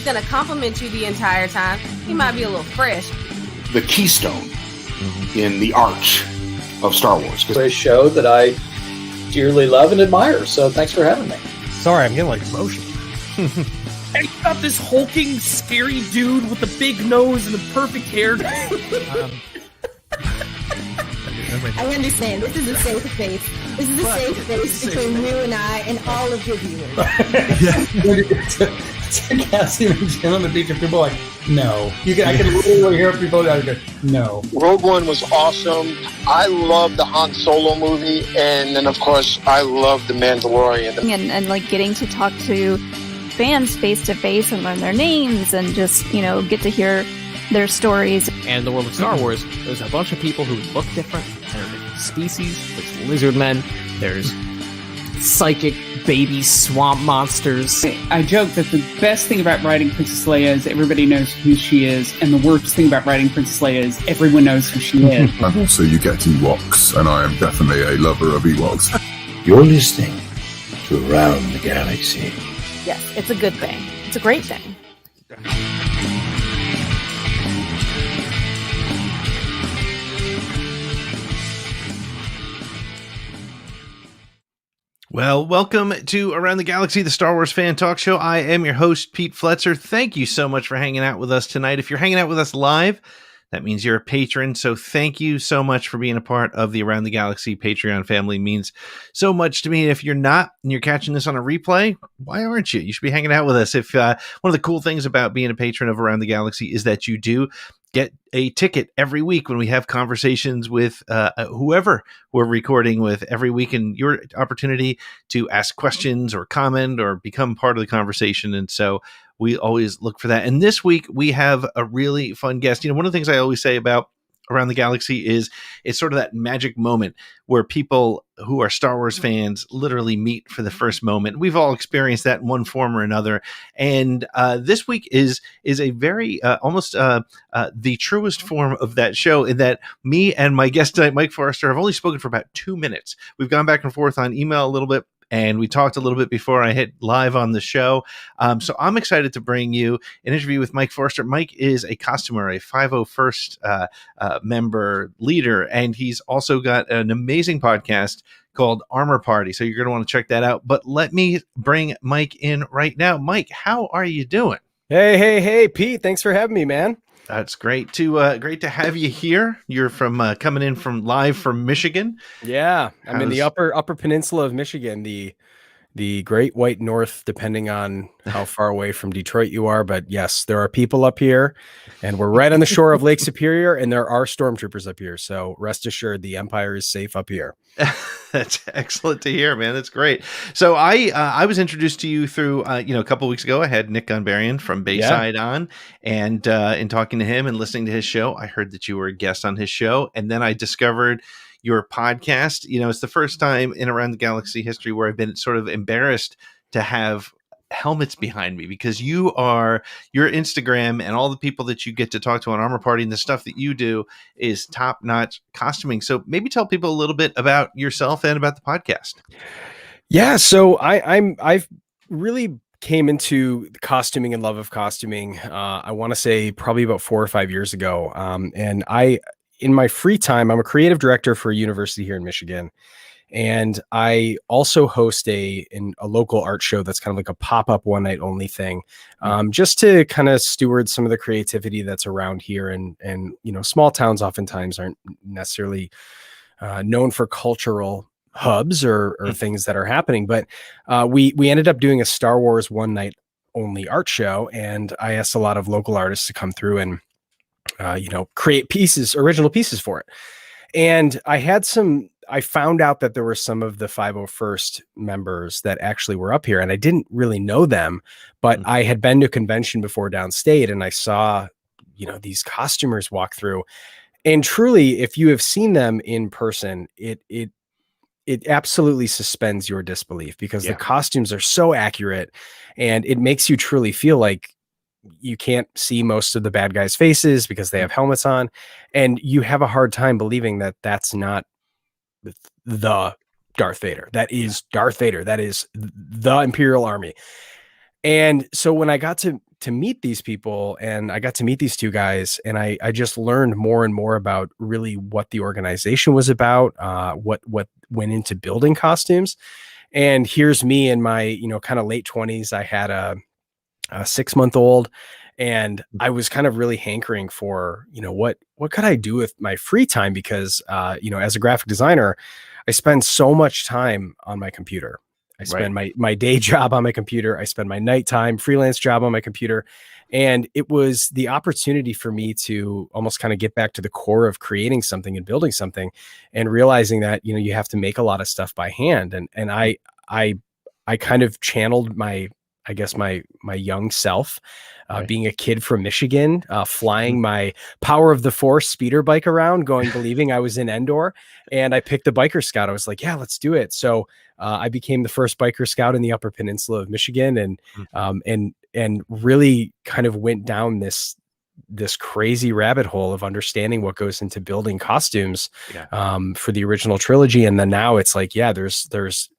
going to compliment you the entire time. He might be a little fresh. The keystone in the arch of Star Wars. It's a show that I dearly love and admire, so thanks for having me. Sorry, I'm getting like emotional. And you got this hulking, scary dude with the big nose and the perfect hair. I understand. This is a safe space. This is a safe space between you and I and all of your viewers. Cassie and Jim on the beach, and people are like, no. I can literally hear people out there, no. Rogue One was awesome. I love the Han Solo movie, and then of course I love The Mandalorian. And like getting to talk to fans face to face and learn their names and just, get to hear their stories. And in the world of Star Wars, there's a bunch of people who look different. There are different species. There's lizard men. There's psychic baby swamp monsters. I joke that the best thing about writing Princess Leia is everybody knows who she is, and the worst thing about writing Princess Leia is everyone knows who she is. And also you get Ewoks, and I am definitely a lover of Ewoks. You're listening to Around the Galaxy. Yes, it's a good thing. It's a great thing. Well, welcome to Around the Galaxy, the Star Wars fan talk show. I am your host, Pete Fletzer. Thank you so much for hanging out with us tonight. If you're hanging out with us live, that means you're a patron. So thank you so much for being a part of the Around the Galaxy Patreon family. It means so much to me. If you're not and you're catching this on a replay, why aren't you? You should be hanging out with us. If one of the cool things about being a patron of Around the Galaxy is that you do get a ticket every week when we have conversations with whoever we're recording with every week, and your opportunity to ask questions or comment or become part of the conversation. And so we always look for that. And this week we have a really fun guest. One of the things I always say about Around the Galaxy is it's sort of that magic moment where people who are Star Wars fans literally meet for the first moment. We've all experienced that in one form or another. And this week is a very almost the truest form of that show, in that me and my guest tonight, Mike Forrester, have only spoken for about 2 minutes. We've gone back and forth on email a little bit, and we talked a little bit before I hit live on the show. So I'm excited to bring you an interview with Mike Forrester. Mike is a costumer, a 501st member leader, and he's also got an amazing podcast called Armor Party. So you're going to want to check that out. But let me bring Mike in right now. Mike, how are you doing? Hey, Pete. Thanks for having me, man. That's great to have you here. You're from coming in from live from Michigan. Yeah, I'm in the upper peninsula of Michigan, the Great White North, depending on how far away from Detroit you are. But yes, there are people up here, and we're right on the shore of Lake Superior, and there are stormtroopers up here. So rest assured, the Empire is safe up here. That's excellent to hear, man. That's great. So I was introduced to you through a couple of weeks ago. I had Nick Gunbarian from Bayside on, and in talking to him and listening to his show, I heard that you were a guest on his show, and then I discovered your podcast. It's the first time in Around the Galaxy history where I've been sort of embarrassed to have helmets behind me, because your Instagram and all the people that you get to talk to on Armor Party and the stuff that you do is top-notch costuming. So maybe tell people a little bit about yourself and about the podcast. Yeah, so I've really came into costuming and love of costuming. I want to say probably about 4 or 5 years ago. And in my free time, I'm a creative director for a university here in Michigan. And I also host a local art show that's kind of like a pop-up one night only thing, just to kind of steward some of the creativity that's around here. And small towns oftentimes aren't necessarily known for cultural hubs or things that are happening. But we ended up doing a Star Wars one night only art show. And I asked a lot of local artists to come through and, create original pieces for it. And I found out that there were some of the 501st members that actually were up here, and I didn't really know them, but I had been to a convention before downstate, and I saw, these costumers walk through. And truly, if you have seen them in person, it absolutely suspends your disbelief, because the costumes are so accurate, and it makes you truly feel like you can't see most of the bad guys' faces because they have helmets on, and you have a hard time believing that that's not the Darth Vader. That is Darth Vader. That is the Imperial Army. And so when I got to to meet these people, and I got to meet these two guys, and I just learned more and more about really what the organization was about, what went into building costumes. And here's me in my, you know, kind of late 20s. I had a 6-month-old, and I was kind of really hankering for, you know, what could I do with my free time? Because, you know, as a graphic designer, I spend so much time on my computer. I spend my day job on my computer. I spend my nighttime freelance job on my computer. And it was the opportunity for me to almost kind of get back to the core of creating something and building something, and realizing that, you know, you have to make a lot of stuff by hand. And I kind of channeled my young self, being a kid from Michigan, flying my Power of the Force speeder bike around, believing I was in Endor. And I picked the Biker Scout. I was like, yeah, let's do it. So I became the first Biker Scout in the Upper Peninsula of Michigan, and really kind of went down this crazy rabbit hole of understanding what goes into building costumes for the original trilogy. And then now it's like, yeah, there's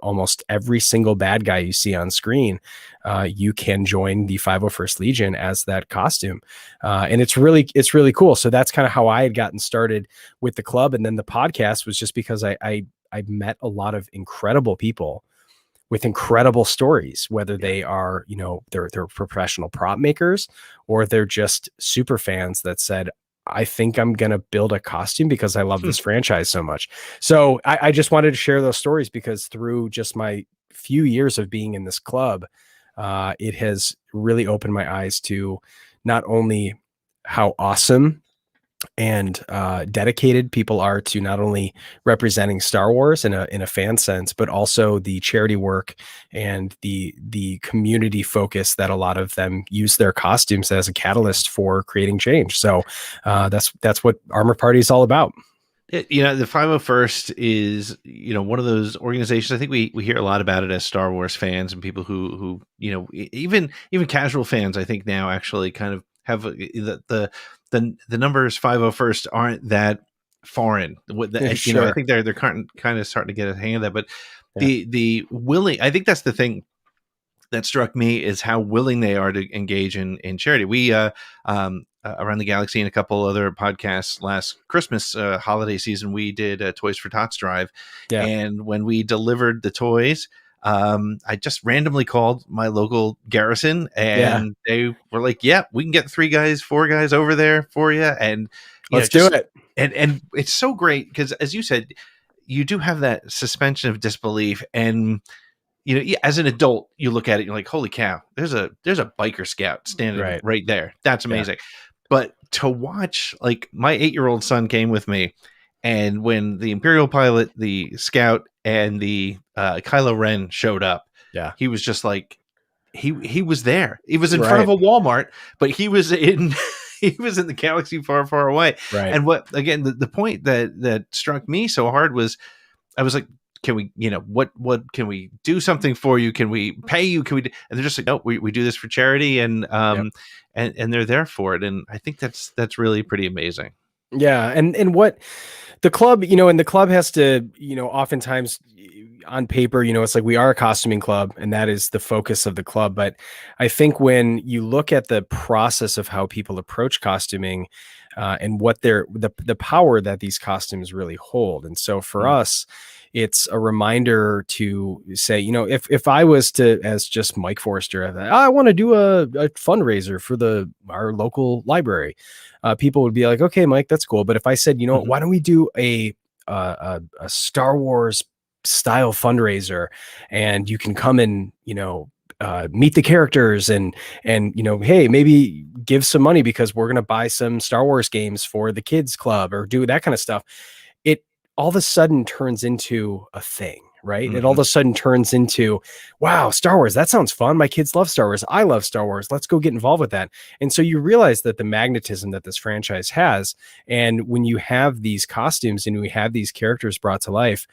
almost every single bad guy you see on screen. You can join the 501st Legion as that costume. And it's really cool. So that's kind of how I had gotten started with the club. And then the podcast was just because I met a lot of incredible people with incredible stories, whether they are, you know, they're professional prop makers, or they're just super fans that said, I think I'm going to build a costume because I love this franchise so much. So I just wanted to share those stories, because through just my few years of being in this club, it has really opened my eyes to not only how awesome and dedicated people are to not only representing Star Wars in a fan sense, but also the charity work and the community focus that a lot of them use their costumes as a catalyst for creating change. So that's what Armor Party is all about. You know, the 501st is, you know, one of those organizations. I think we hear a lot about it as Star Wars fans, and people who you know, even casual fans, I think now actually kind of have the numbers 501st aren't that foreign. You know, I think they're kind of starting to get a hang of that. But the willing, I think that's the thing that struck me, is how willing they are to engage in charity. We Around the Galaxy and a couple other podcasts last Christmas holiday season, we did a Toys for Tots drive, and when we delivered the toys, I just randomly called my local garrison, and they were like, yeah, we can get 4 guys over there for you. And let's do it. And it's so great, because as you said, you do have that suspension of disbelief. And, you know, as an adult, you look at it, you're like, holy cow, there's a Biker Scout standing right there. That's amazing. But to watch, like, my 8-year-old son came with me, and when the Imperial pilot, the Scout, and the Kylo Ren showed up, he was just like, he was there. He was in front of a Walmart, but he was in the galaxy far, far away. And what, again, the point that struck me so hard was, I was like, can we, you know, what can we do something for you? Can we pay you? Can we and they're just like, no, we do this for charity, and they're there for it. And I think that's really pretty amazing. Yeah. And what the club, you know, and the club has to, you know, oftentimes on paper, you know, it's like we are a costuming club, and that is the focus of the club. But I think when you look at the process of how people approach costuming, and what the power that these costumes really hold. And so for us, it's a reminder to say, you know, if I was to, as just Mike Forrester, I want to do a fundraiser for our local library, people would be like, okay, Mike, that's cool. But if I said, you know, why don't we do a Star Wars style fundraiser, and you can come and, you know, meet the characters and, you know, hey, maybe give some money because we're going to buy some Star Wars games for the kids club, or do that kind of stuff. It all of a sudden turns into a thing, right? It all of a sudden turns into, wow, Star Wars, that sounds fun. My kids love Star Wars. I love Star Wars. Let's go get involved with that. And so you realize that the magnetism that this franchise has, and when you have these costumes and we have these characters brought to life,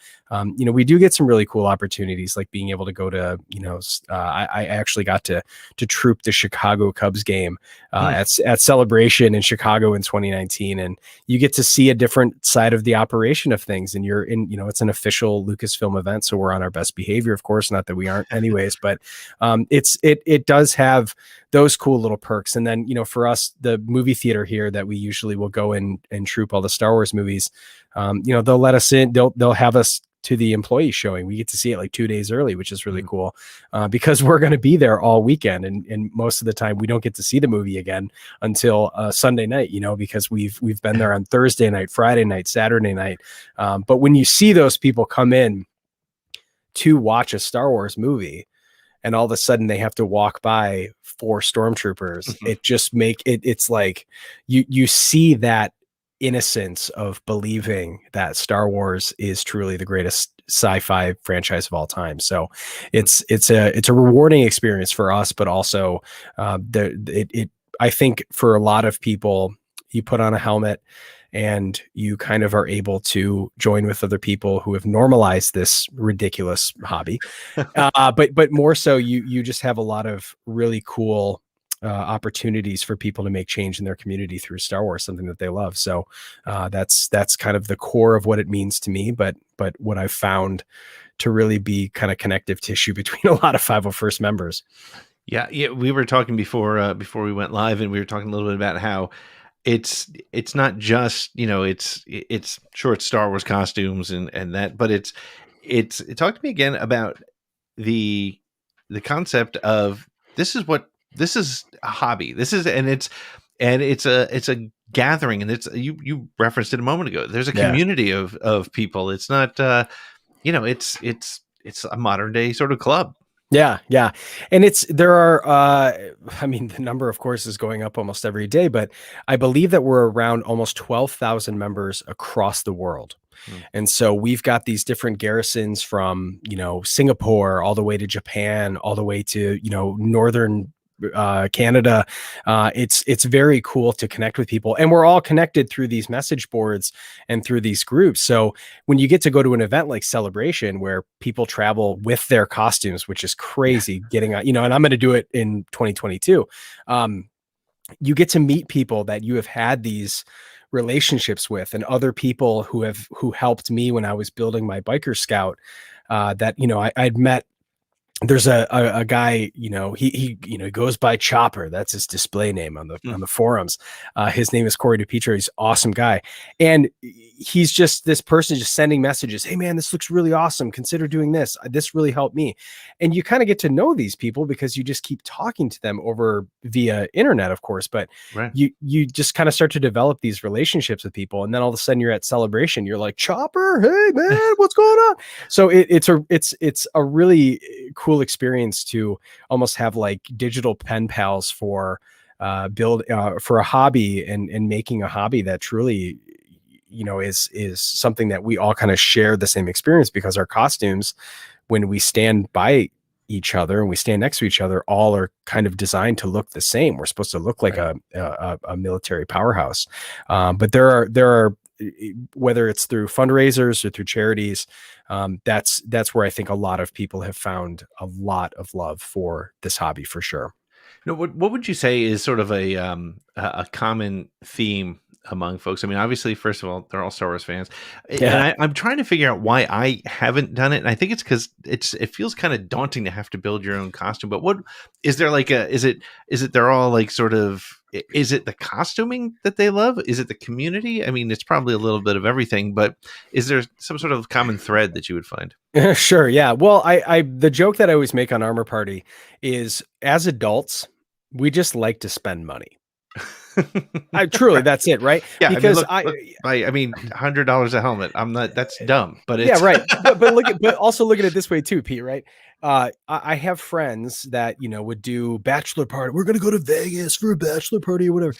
you know, we do get some really cool opportunities, like being able to go to, you know, I actually got to troop the Chicago Cubs game at Celebration in Chicago in 2019. And you get to see a different side of the operation of things. And you're in, you know, it's an official Lucasfilm event. can't, so we're on our best behavior, of course, not that we aren't anyways, but it does have those cool little perks. And then, for us, the movie theater here that we usually will go in and troop all the Star Wars movies, they'll let us in, they'll have us to the employee showing. We get to see it like 2 days early, which is really cool, because we're going to be there all weekend. And most of the time we don't get to see the movie again until Sunday night, because we've been there on Thursday night, Friday night, Saturday night. But when you see those people come in to watch a Star Wars movie, and all of a sudden they have to walk by 4 stormtroopers, it just it's like you see that innocence of believing that Star Wars is truly the greatest sci-fi franchise of all time. So it's a rewarding experience for us, but also I think for a lot of people, you put on a helmet and you kind of are able to join with other people who have normalized this ridiculous hobby. But more so, you just have a lot of really cool opportunities for people to make change in their community through Star Wars, something that they love. So that's kind of the core of what it means to me. But what I've found to really be kind of connective tissue between a lot of 501st members. Yeah. We were talking before we went live, and we were talking a little bit about how it's not just, it's short Star Wars costumes and that, but it talked to me again about the concept of this is a hobby. It's a gathering, and you referenced it a moment ago. There's a community of people. It's not, it's a modern day sort of club. Yeah. And there are, the number of course is going up almost every day, but I believe that we're around almost 12,000 members across the world. And so we've got these different garrisons from, Singapore all the way to Japan, all the way to, northern Canada. It's very cool to connect with people, and we're all connected through these message boards and through these groups. So when you get to go to an event like Celebration, where people travel with their costumes, which is crazy, getting and I'm going to do it in 2022. You get to meet people that you have had these relationships with, and other people who helped me when I was building my biker scout, that, I'd met. There's a guy, he goes by Chopper. That's his display name on the forums. His name is Corey DePietro. He's an awesome guy. And he's just this person just sending messages. Hey man, this looks really awesome. Consider doing this. This really helped me. And you kind of get to know these people because you just keep talking to them via internet, of course, but right. you just kind of start to develop these relationships with people. And then all of a sudden you're at Celebration. You're like, Chopper, hey man, what's going on? So it's a really cool experience to almost have like digital pen pals for for a hobby and making a hobby that truly is something that we all kind of share the same experience, because our costumes, when we stand by each other and we stand next to each other, all are kind of designed to look the same. We're supposed to look like a military powerhouse, but there are whether it's through fundraisers or through charities, that's where I think a lot of people have found a lot of love for this hobby, for sure. What would you say is sort of a common theme among folks? I mean, obviously, first of all, they're all Star Wars fans, and I'm trying to figure out why I haven't done it. And I think it's because it feels kind of daunting to have to build your own costume. But what is there like is it they're all like sort of, is it the costuming that they love? Is it the community? I mean, it's probably a little bit of everything, but is there some sort of common thread that you would find? Sure. Yeah. Well, the joke that I always make on Armor Party is, as adults, we just like to spend money. Truly, that's it, right? Yeah, because I mean, $100 a helmet. I'm not. That's dumb, but it's... yeah, right. but also look at it this way too, Pete. Right? I have friends that would do bachelor party. We're gonna go to Vegas for a bachelor party or whatever,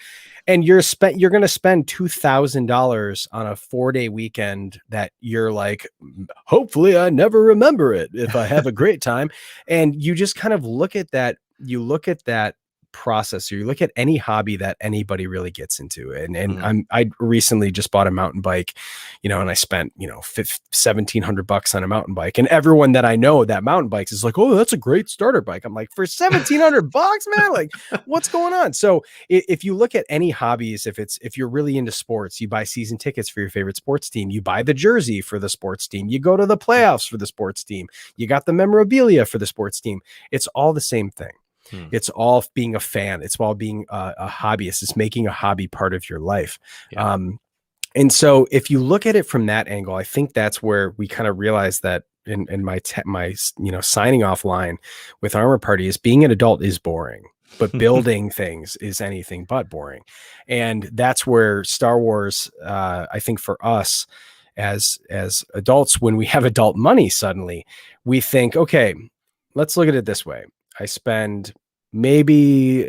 and you're gonna spend $2,000 on a 4-day weekend that you're like, hopefully I never remember it if I have a great time. And you just kind of look at that. You look at that process, or you look at any hobby that anybody really gets into, and I recently just bought a mountain bike, and I spent, $1,700 on a mountain bike, and everyone that I know that mountain bikes is like, oh, that's a great starter bike. I'm like, for $1,700, man, like what's going on? So if you look at any hobbies, if you're really into sports, you buy season tickets for your favorite sports team, you buy the jersey for the sports team, you go to the playoffs for the sports team, you got the memorabilia for the sports team. It's all the same thing. It's all being a fan. It's all being a hobbyist. It's making a hobby part of your life. Yeah. And so if you look at it from that angle, I think that's where we kind of realize that in my signing off line with Armor Party is being an adult is boring, but building things is anything but boring. And that's where Star Wars, I think for us as adults, when we have adult money, suddenly we think, okay, let's look at it this way. I spend maybe,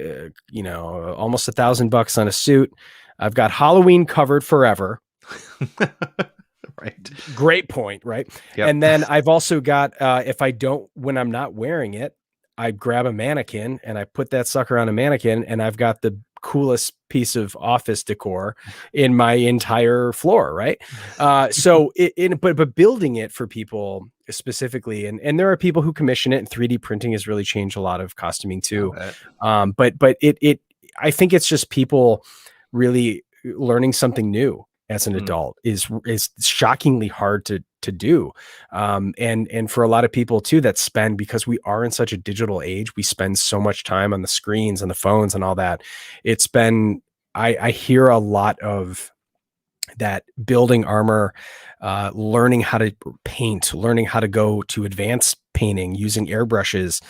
almost $1,000 on a suit. I've got Halloween covered forever. Right. Great point. Right. Yep. And then I've also got, when I'm not wearing it, I grab a mannequin and I put that sucker on a mannequin, and I've got the coolest piece of office decor in my entire floor. Right. But building it for people specifically, and there are people who commission it, and 3D printing has really changed a lot of costuming too. But I think it's just people really learning something new as an adult is shockingly hard to do. And for a lot of people too, that spend, because we are in such a digital age, we spend so much time on the screens and the phones and all that. It's been, I hear a lot of that building armor, learning how to paint, learning how to go to advanced painting, using airbrushes,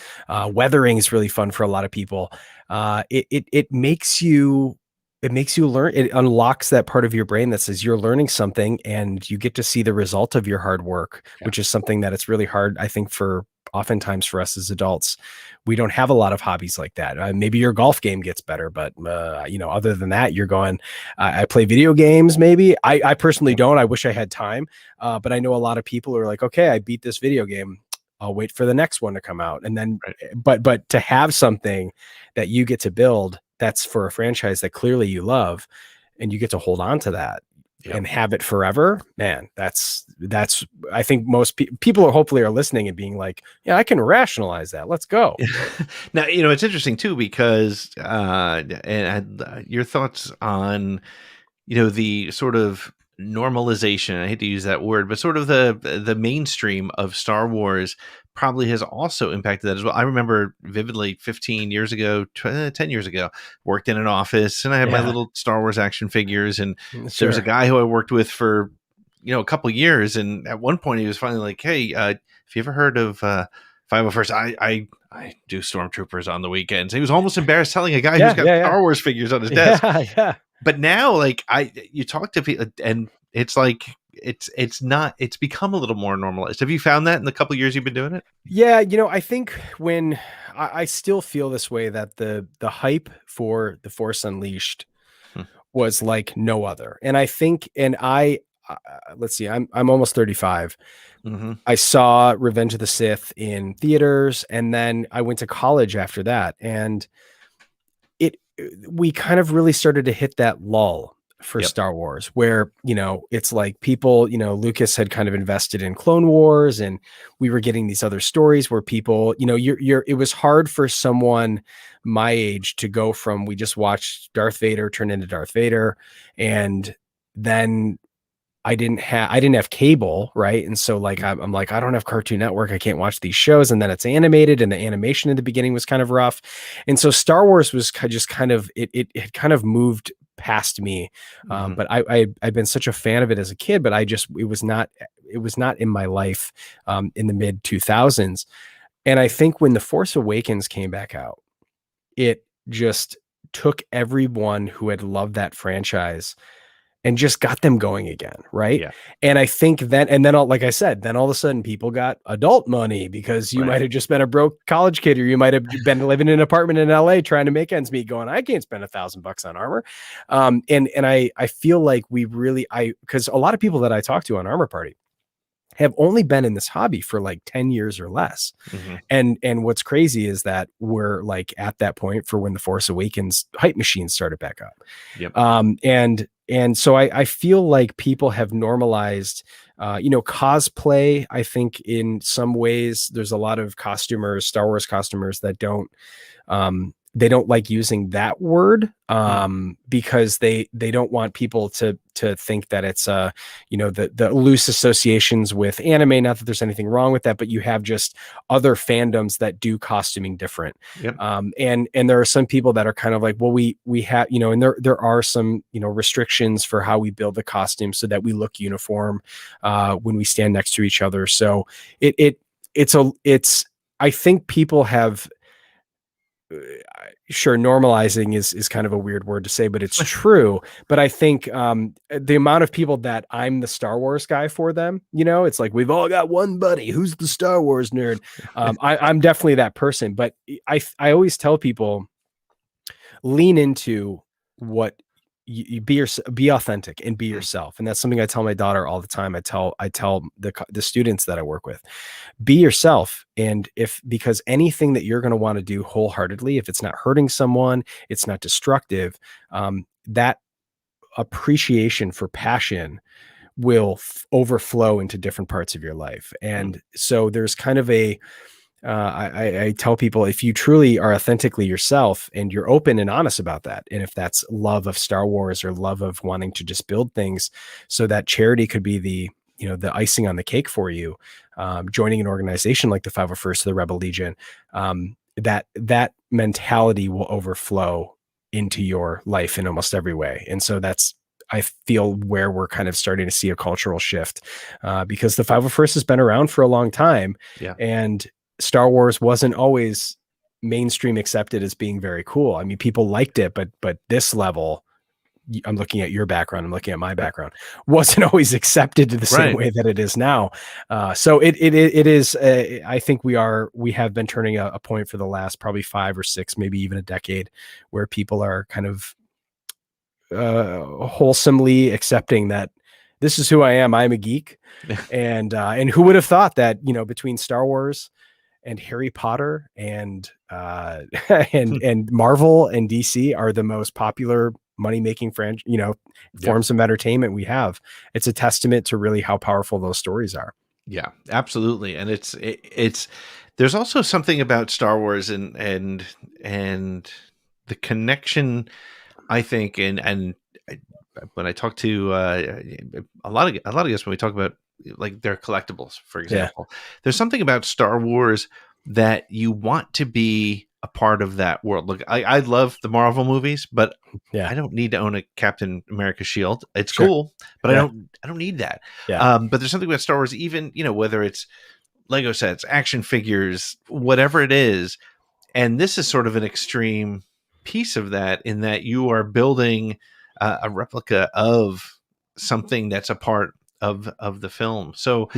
weathering is really fun for a lot of people. It makes you learn. It unlocks that part of your brain that says you're learning something, and you get to see the result of your hard work, which is something that it's really hard, I think, oftentimes for us as adults. We don't have a lot of hobbies like that. Maybe your golf game gets better, but other than that, you're going, I play video games. Maybe I personally don't. I wish I had time. But I know a lot of people are like, okay, I beat this video game, I'll wait for the next one to come out. And then, but to have something that you get to build, that's for a franchise that clearly you love, and you get to hold on to that and have it forever, man, that's, I think most people hopefully are listening and being like, yeah, I can rationalize that. Let's go. Now, it's interesting too, because, and your thoughts on, the sort of normalization, I hate to use that word, but sort of the mainstream of Star Wars probably has also impacted that as well. I remember vividly 15 years ago, 10 years ago, worked in an office, and I had my little Star Wars action figures, and there was a guy who I worked with for, a couple of years. And at one point he was finally like, hey, have you ever heard of 501st? I do Stormtroopers on the weekends. He was almost embarrassed telling a guy who's got Star Wars figures on his desk. But now, like, you talk to people, and it's like, it's become a little more normalized. Have you found that in the couple of years you've been doing it? Yeah. I think when I still feel this way, that the hype for The Force Unleashed was like no other. And I think, let's see, I'm almost 35. I saw Revenge of the Sith in theaters, and then I went to college after that. And we kind of really started to hit that lull for Star Wars, where, it's like people, Lucas had kind of invested in Clone Wars, and we were getting these other stories where people, it was hard for someone my age to go from, we just watched Darth Vader turn into Darth Vader, and then I didn't have cable, right? And so like I'm like, I don't have Cartoon Network, I can't watch these shows. And then it's animated, and the animation in the beginning was kind of rough. And so Star Wars was just kind of it had kind of moved past me. But I've been such a fan of it as a kid, but it was not in my life in the mid 2000s. And I think when The Force Awakens came back out, it just took everyone who had loved that franchise and just got them going again. Right. Yeah. And I think then, like I said, then all of a sudden people got adult money, because you might have just been a broke college kid, or you might have been living in an apartment in LA trying to make ends meet, going, I can't spend $1,000 on armor. And I feel like we really, because a lot of people that I talk to on Armor Party, have only been in this hobby for like 10 years or less. And what's crazy is that we're like at that point for when the Force Awakens hype machines started back up. And so I feel like people have normalized, cosplay. I think in some ways there's a lot of costumers, Star Wars costumers that don't like using that word because they don't want people to think that it's the loose associations with anime. Not that there's anything wrong with that, but you have just other fandoms that do costuming different. And there are some people that are kind of like, well, we have, and there are some, restrictions for how we build the costume so that we look uniform when we stand next to each other. So I think people have, sure, normalizing is kind of a weird word to say, but it's true. But I think the amount of people that I'm the Star Wars guy for them, it's like we've all got one buddy who's the Star Wars nerd. I'm definitely that person. But I always tell people, lean into what you be authentic and be yourself. And that's something I tell my daughter all the time. I tell the students that I work with, be yourself. And because anything that you're going to want to do wholeheartedly, if it's not hurting someone, it's not destructive, that appreciation for passion will overflow into different parts of your life. And so there's kind of I tell people, if you truly are authentically yourself and you're open and honest about that, and if that's love of Star Wars or love of wanting to just build things so that charity could be the icing on the cake for you, joining an organization like the 501st or the Rebel Legion, that mentality will overflow into your life in almost every way. And so that's, I feel, where we're kind of starting to see a cultural shift, because the 501st has been around for a long time. And Star Wars wasn't always mainstream accepted as being very cool. I mean, people liked it, but this level, I'm looking at your background, I'm looking at my background, wasn't always accepted to the same way that it is now. So it is, I think we have been turning a point for the last probably 5 or 6, maybe even a decade, where people are kind of wholesomely accepting that this is who I am. I'm a geek. And who would have thought that, between Star Wars and Harry Potter and Marvel and DC are the most popular money-making forms of entertainment we have. It's a testament to really how powerful those stories are. Yeah, absolutely. And it's there's also something about Star Wars and the connection, I think, and when I talk to a lot of guests, when we talk about like their collectibles, for example, there's something about Star Wars that you want to be a part of that world. Look, I love the Marvel movies, but I don't need to own a Captain America shield. It's cool, but I don't need that. But there's something about Star Wars, even, whether it's Lego sets, action figures, whatever it is. And this is sort of an extreme piece of that, in that you are building a replica of something that's a part of the film. So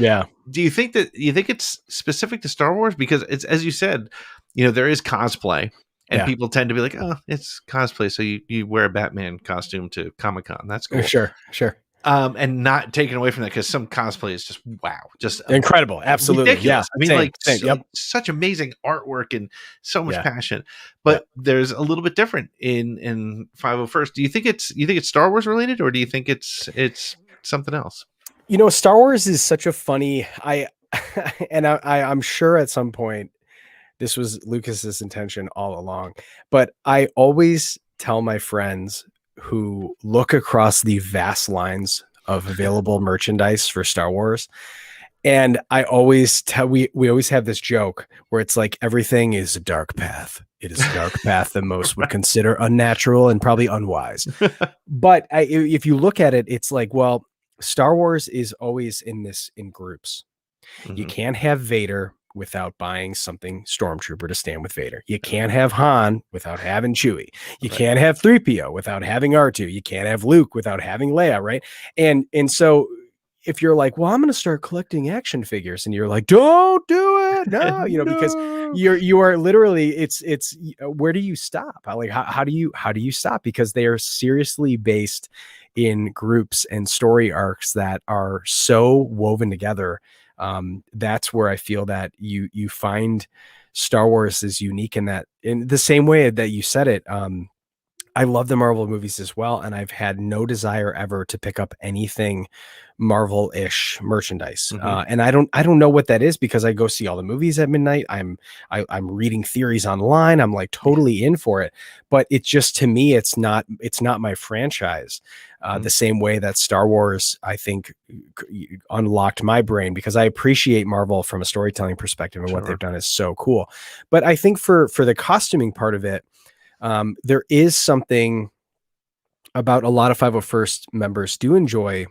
do you think it's specific to Star Wars? Because it's, as you said, there is cosplay, and people tend to be like, oh, it's cosplay, so you wear a Batman costume to Comic-Con. That's cool. Sure. And not taken away from that, because some cosplay is just just incredible. Absolutely. Ridiculous. Yeah. I mean, such amazing artwork and so much passion. But there's a little bit different in 501st. Do you think it's Star Wars related, or do you think it's something else? Star Wars is such a funny, I'm sure at some point this was Lucas's intention all along, but I always tell my friends who look across the vast lines of available merchandise for Star Wars, and I always we always have this joke where it's like, everything is a dark path. It is a dark path that most would consider unnatural and probably unwise. But if you look at it, it's like, well, Star Wars is always in groups. You can't have Vader without buying something Stormtrooper to stand with Vader. You can't have Han without having Chewie. You can't have 3PO without having R2. You can't have Luke without having Leia, right? And so if you're like, well, I'm going to start collecting action figures, and you're like, don't do it, no, because you are literally, it's where do you stop? Like, how do you stop? Because they are seriously based in groups and story arcs that are so woven together. That's where I feel that you find Star Wars is unique in that, in the same way that you said it. I love the Marvel movies as well, and I've had no desire ever to pick up anything Marvel-ish merchandise. And I don't know what that is, because I go see all the movies at midnight. I'm reading theories online. I'm like totally in for it, but it's just, to me, it's not my franchise. The same way that Star Wars, I think, unlocked my brain, because I appreciate Marvel from a storytelling perspective, and what they've done is so cool. But I think for the costuming part of it, there is something about a lot of 501st members do enjoy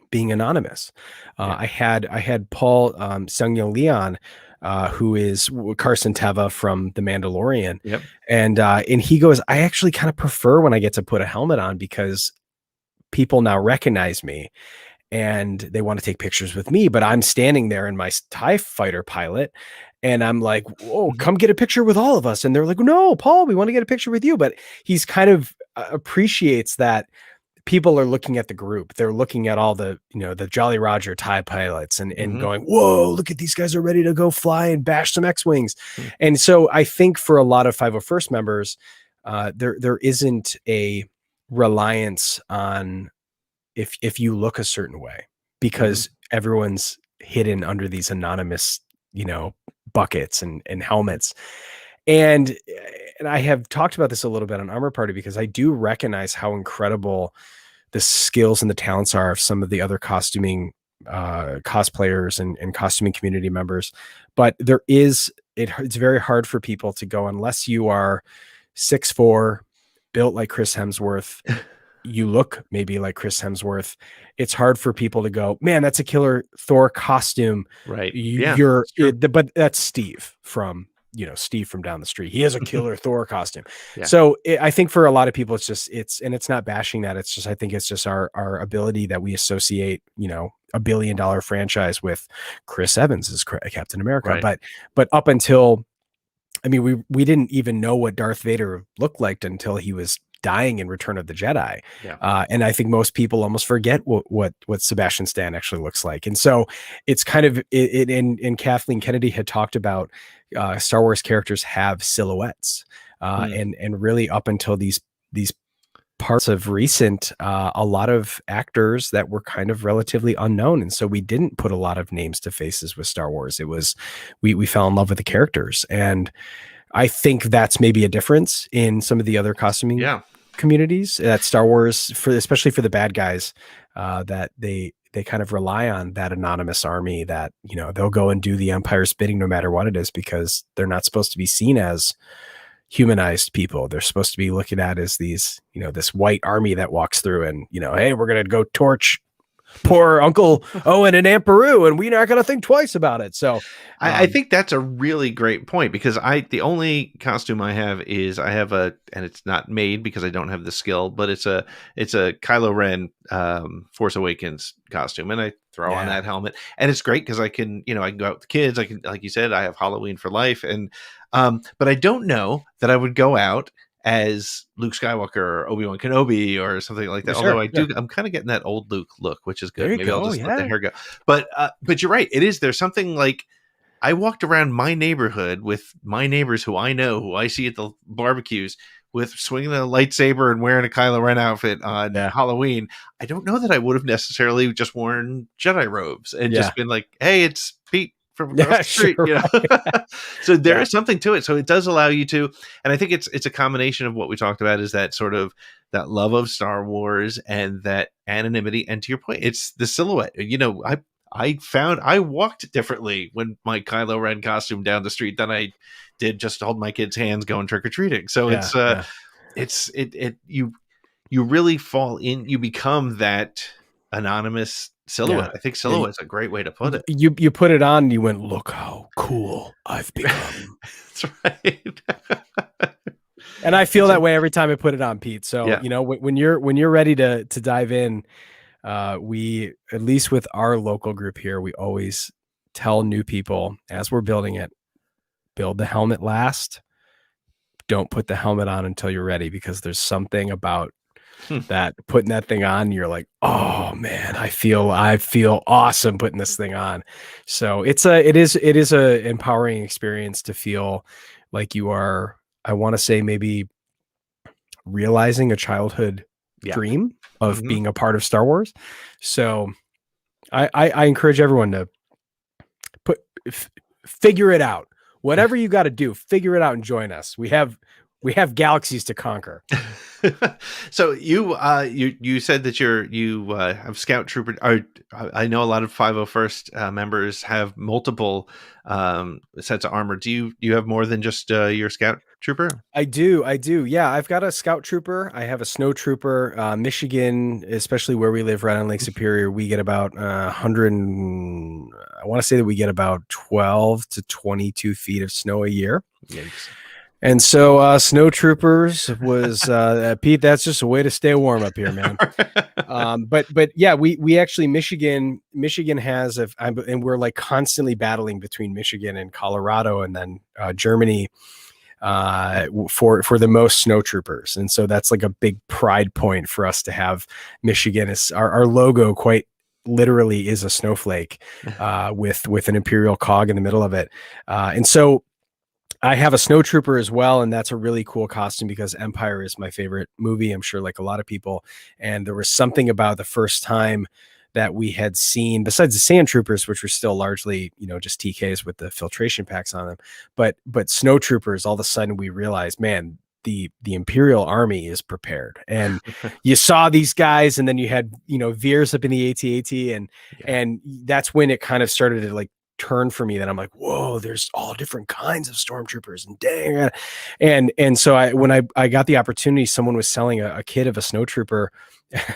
being anonymous. I had Paul Seung-Young Leon, who is Carson Teva from The Mandalorian. And he goes, I actually kind of prefer when I get to put a helmet on, because people now recognize me and they want to take pictures with me, but I'm standing there in my TIE fighter pilot. And I'm like, whoa, come get a picture with all of us. And they're like, no, Paul, we want to get a picture with you. But he's kind of appreciates that people are looking at the group. They're looking at all the, the Jolly Roger TIE pilots and going, whoa, look at these guys are ready to go fly and bash some X-Wings. And so I think for a lot of 501st members, there isn't a reliance on if you look a certain way, because everyone's hidden under these anonymous, buckets and helmets. And I have talked about this a little bit on Armor Party, because I do recognize how incredible the skills and the talents are of some of the other costuming cosplayers and costuming community members. But it's very hard for people to go, unless you are 6'4", built like Chris Hemsworth, you look maybe like Chris Hemsworth. It's hard for people to go, man, that's a killer Thor costume. Right. But that's Steve from down the street. He has a killer Thor costume. Yeah. So I think for a lot of people, it's not bashing that. It's just, I think it's just our ability that we associate, a $1 billion franchise with Chris Evans as Captain America. Right. But up until, we didn't even know what Darth Vader looked like until he was dying in Return of the Jedi. And I think most people almost forget what Sebastian Stan actually looks like. And so it's kind of and Kathleen Kennedy had talked about Star Wars characters have silhouettes. And really up until these parts of recent, a lot of actors that were kind of relatively unknown. And so we didn't put a lot of names to faces with Star Wars. It was, we fell in love with the characters. And I think that's maybe a difference in some of the other costuming communities that Star Wars, especially for the bad guys, that they kind of rely on that anonymous army that, they'll go and do the Empire's bidding no matter what it is, because they're not supposed to be seen as humanized people. They're supposed to be looked at as these, this white army that walks through and, hey, we're going to go torch poor Uncle Owen and Aunt Beru, and we're not going to think twice about it. So I think that's a really great point, because the only costume I have is and it's not made because I don't have the skill, but it's a Kylo Ren Force Awakens costume, and I throw on that helmet, and it's great because I can go out with the kids. I can, like you said, I have Halloween for life, and but I don't know that I would go out as Luke Skywalker or Obi-Wan Kenobi or something like that. Sure, although I'm kind of getting that old Luke look, which is good. Maybe I'll just let the hair go. But you're right. There's something like, I walked around my neighborhood with my neighbors who I know, who I see at the barbecues, with swinging a lightsaber and wearing a Kylo Ren outfit on Halloween. I don't know that I would have necessarily just worn Jedi robes and just been like, hey, it's Pete from across the street, So there is something to it. So it does allow you to, and I think it's a combination of what we talked about, is that sort of that love of Star Wars and that anonymity. And to your point, it's the silhouette. I found I walked differently when my Kylo Ren costume down the street than I did just to hold my kids' hands going trick or treating. So you really fall in, you become that anonymous silhouette. I think silhouette is a great way to put it. You put it on and you went, look how cool I've become. That's right. And I feel that way every time I put it on, Pete. So, when you're ready to dive in, we, at least with our local group here, we always tell new people as we're building it, build the helmet last. Don't put the helmet on until you're ready, because there's something about that putting that thing on, you're like, oh man, I feel awesome putting this thing on. So it is a empowering experience to feel like you are, I want to say, maybe realizing a childhood dream of being a part of Star Wars. So I encourage everyone to figure it out. Whatever you got to do, figure it out and join us. We have galaxies to conquer. So you said that you have Scout Trooper. I know a lot of 501st members have multiple sets of armor. Do you have more than just your Scout Trooper? I do. Yeah, I've got a Scout Trooper. I have a Snow Trooper. Michigan, especially where we live, right on Lake Superior, we get about 100. I want to say that we get about 12 to 22 feet of snow a year. Yikes. And so Snow Troopers was Pete, that's just a way to stay warm up here, man. But yeah, we actually Michigan has and we're like constantly battling between Michigan and Colorado and then Germany for the most Snow Troopers. And so that's like a big pride point for us to have Michigan as our logo quite literally is a snowflake with an Imperial cog in the middle of it. And so I have a Snow Trooper as well, and that's a really cool costume because Empire is my favorite movie, I'm sure, like a lot of people. And there was something about the first time that we had seen, besides the Sand Troopers, which were still largely, just TKs with the filtration packs on them, but Snow Troopers, all of a sudden we realized, man, the Imperial Army is prepared. And you saw these guys, and then you had, Veers up in the AT-AT, and that's when it kind of started to like turn for me, that I'm like, whoa, there's all different kinds of stormtroopers, and dang. And so when I got the opportunity, someone was selling a kit of a Snow Trooper.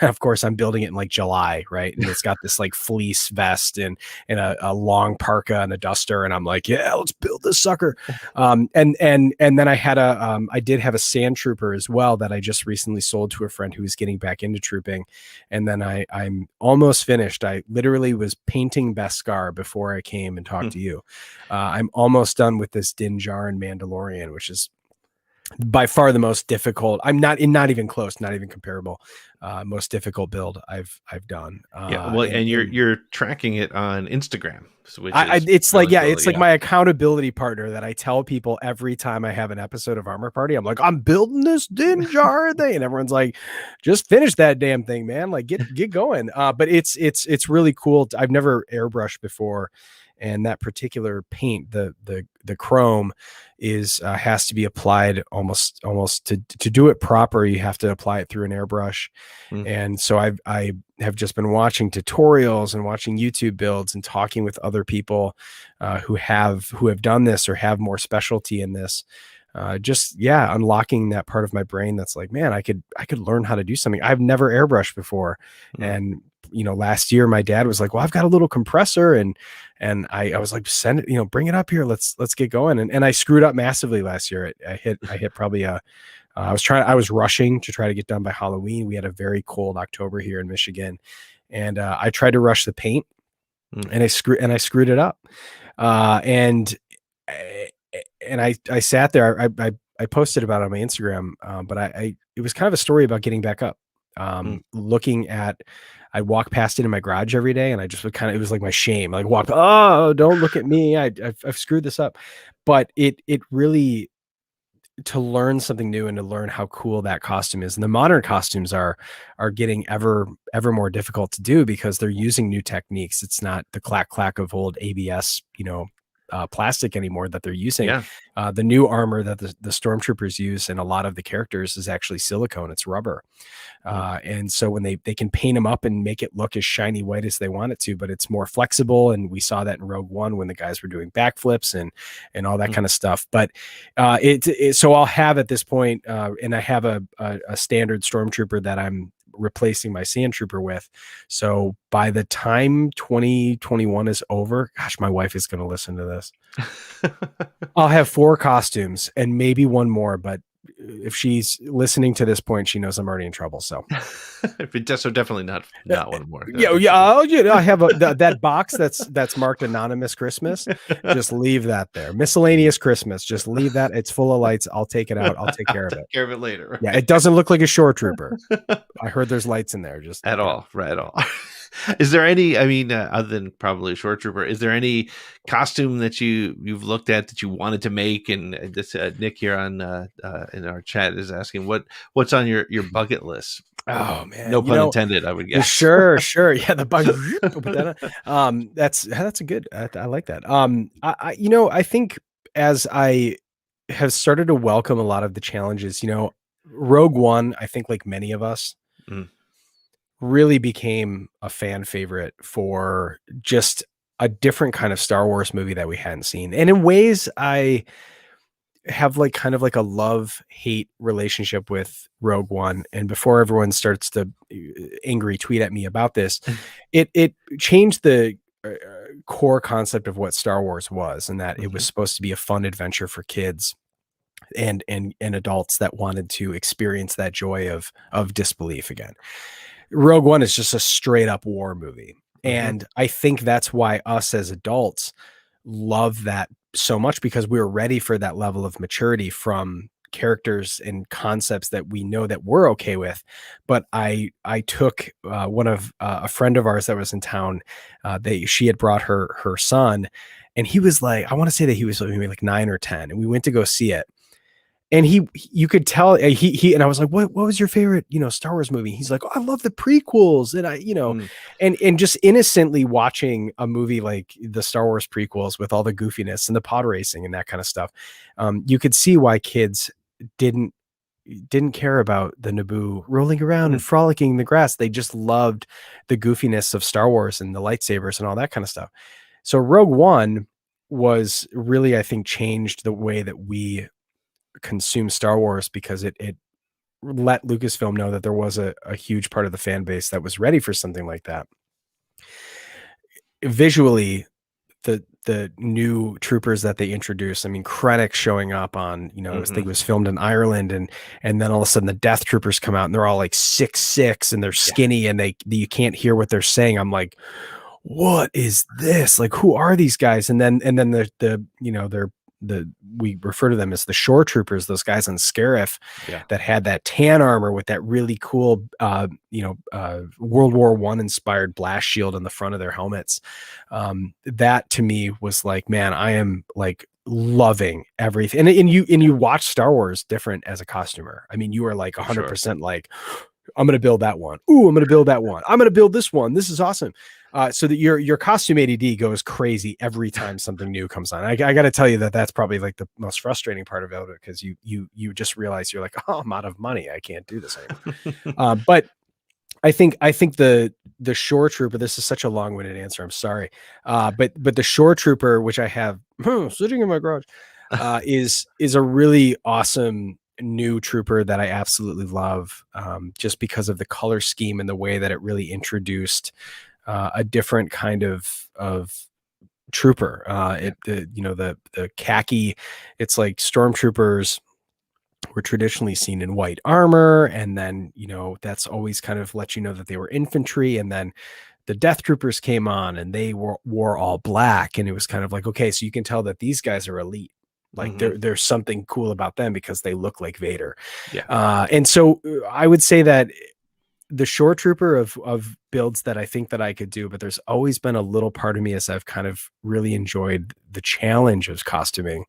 Of course, I'm building it in like July, right? And it's got this like fleece vest and a long parka and a duster, and I'm like, yeah, let's build this sucker. And then I did have a Sand Trooper as well that I just recently sold to a friend who was getting back into trooping. And then I'm almost finished. I literally was painting Beskar before I came and talked to you. I'm almost done with this Din Djarin Mandalorian, which is by far the most difficult. I'm not even close, not even comparable. Most difficult build I've done. And you're tracking it on Instagram. It's like my accountability partner that I tell people every time I have an episode of Armor Party. I'm like, I'm building this Din Djarin thing, and everyone's like, just finish that damn thing, man. Like get going. But it's really cool. I've never airbrushed before. And that particular paint, the chrome, is has to be applied almost to do it proper. You have to apply it through an airbrush. And so I have just been watching tutorials and watching YouTube builds and talking with other people who have done this or have more specialty in this. Unlocking that part of my brain that's like, man, I could learn how to do something. I've never airbrushed before. And last year my dad was like, well, I've got a little compressor, and I was like, send it, bring it up here. Let's get going. And I screwed up massively last year. I hit probably I was rushing to try to get done by Halloween. We had a very cold October here in Michigan, and I tried to rush the paint, and I screwed it up. And I sat there. I posted about it on my Instagram, but it was kind of a story about getting back up. Looking at, I walk past it in my garage every day, and I just it was like my shame, like oh, don't look at me. I've screwed this up. But it really, to learn something new and to learn how cool that costume is. And the modern costumes are getting ever more difficult to do because they're using new techniques. It's not the clack of old ABS, plastic anymore that they're using. The new armor that the stormtroopers use and a lot of the characters is actually silicone. It's rubber. And so when they can paint them up and make it look as shiny white as they want it to, but it's more flexible. And we saw that in Rogue One when the guys were doing backflips and all that kind of stuff. But so I'll have at this point, and I have a standard stormtrooper that I'm replacing my Sand Trooper with. So by the time 2021 is over, gosh, my wife is going to listen to this. I'll have 4 costumes and maybe one more, but if she's listening to this point, she knows I'm already in trouble. So, so definitely not one more. I have that box that's marked anonymous Christmas. Just leave that there. Miscellaneous Christmas. Just leave that. It's full of lights. I'll take it out. I'll take care of it. Take care of it later. Right? Yeah, it doesn't look like a shore trooper. I heard there's lights in there. Just at all. Right at all. Is there any? I mean, other than probably a shore trooper, is there any costume that you've looked at that you wanted to make? And this Nick here on in our chat is asking what's on your bucket list. Oh man, no pun intended. I would guess. Sure. Yeah, the bug. That's a good. I like that. I think as I have started to welcome a lot of the challenges, Rogue One, I think like many of us. Really became a fan favorite for just a different kind of Star Wars movie that we hadn't seen. And in ways I have like kind of like a love-hate relationship with Rogue One. And before everyone starts to angry tweet at me about this, it changed the core concept of what Star Wars was, and that it was supposed to be a fun adventure for kids and adults that wanted to experience that joy of disbelief again. Rogue One is just a straight up war movie. And I think that's why us as adults love that so much, because we were ready for that level of maturity from characters and concepts that we know that we're okay with. But I took one of a friend of ours that was in town. She had brought her son, and he was like, I want to say that he was maybe like 9 or 10, and we went to go see it. And you could tell and I was like, what was your favorite, Star Wars movie? He's like, oh, I love the prequels. And and just innocently watching a movie like the Star Wars prequels with all the goofiness and the pod racing and that kind of stuff. You could see why kids didn't care about the Naboo rolling around and frolicking in the grass. They just loved the goofiness of Star Wars and the lightsabers and all that kind of stuff. So Rogue One was really, I think, changed the way that we consume Star Wars, because it let Lucasfilm know that there was a huge part of the fan base that was ready for something like that. Visually, the new troopers that they introduced, I mean, Krennic showing up on, I think it was filmed in Ireland, and then all of a sudden the Death Troopers come out and they're all like 6'6" and they're skinny and you can't hear what they're saying. I'm like, what is this? Like, who are these guys? And then we refer to them as the shore troopers, those guys on Scarif that had that tan armor with that really cool, World War I inspired blast shield on the front of their helmets. That to me was like, man, I am like loving everything. And you watch Star Wars different as a costumer. I mean, you are like 100% like, I'm going to build that one. Ooh, I'm going to build that one. I'm going to build this one. This is awesome. So that your costume ADD goes crazy every time something new comes on. I got to tell you that's probably like the most frustrating part of it, because you just realize you're like, oh, I'm out of money. I can't do this anymore. But I think the shore trooper, this is such a long-winded answer, I'm sorry. But the shore trooper, which I have sitting in my garage, is a really awesome new trooper that I absolutely love, just because of the color scheme and the way that it really introduced a different kind of trooper. The khaki, it's like stormtroopers were traditionally seen in white armor, and then that's always kind of let you know that they were infantry, and then the Death Troopers came on and they wore all black, and it was kind of like, okay, so you can tell that these guys are elite. Like there's something cool about them because they look like Vader. And so I would say that the shore trooper of builds that I think that I could do, but there's always been a little part of me as I've kind of really enjoyed the challenge of costuming.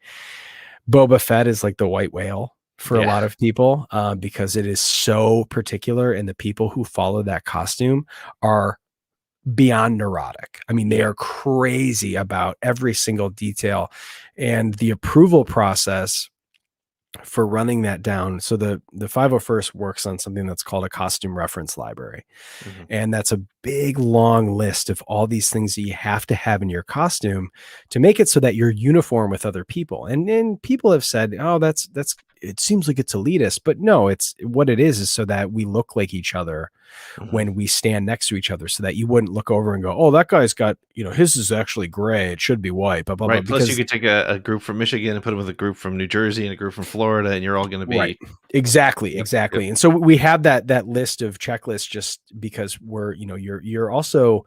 Boba Fett is like the white whale for a lot of people, because it is so particular, and the people who follow that costume are beyond neurotic. I mean, they are crazy about every single detail, and the approval process for running that down. So the 501st works on something that's called a costume reference library. And that's a big, long list of all these things that you have to have in your costume to make it so that you're uniform with other people. And people have said, oh, that's it seems like it's elitist, but no, it's what it is so that we look like each other when we stand next to each other, so that you wouldn't look over and go, oh, that guy's got, his is actually gray, it should be white, blah, blah, Right. blah. Plus, you could take a group from Michigan and put them with a group from New Jersey and a group from Florida, and you're all going to be right. Exactly. Yep, Exactly. yep. And so we have that list of checklists just because we're, you're also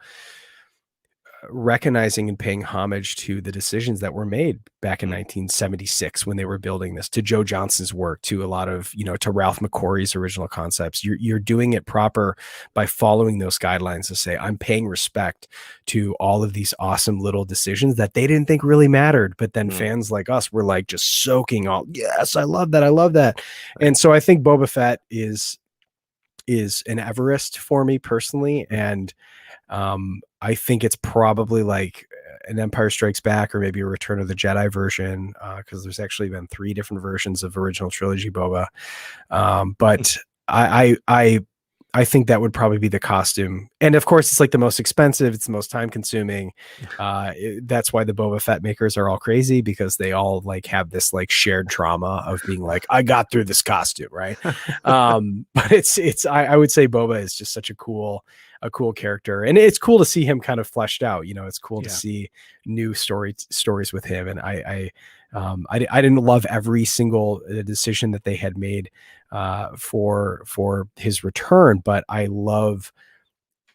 recognizing and paying homage to the decisions that were made back in 1976 when they were building this, to Joe Johnston's work, to a lot of, to Ralph McQuarrie's original concepts. You're doing it proper by following those guidelines to say, I'm paying respect to all of these awesome little decisions that they didn't think really mattered. But then fans like us were like just soaking all, yes, I love that. I love that. And so I think Boba Fett is an Everest for me personally. And I think it's probably like an Empire Strikes Back or maybe a Return of the Jedi version, because there's actually been 3 different versions of original trilogy Boba. But I think that would probably be the costume. And of course, it's like the most expensive. It's the most time consuming. That's why the Boba Fett makers are all crazy, because they all like have this like shared trauma of being like, I got through this costume. Right. But I would say Boba is just such a cool character, and it's cool to see him kind of fleshed out. It's cool to see new stories with him. And I didn't love every single decision that they had made for his return, but I love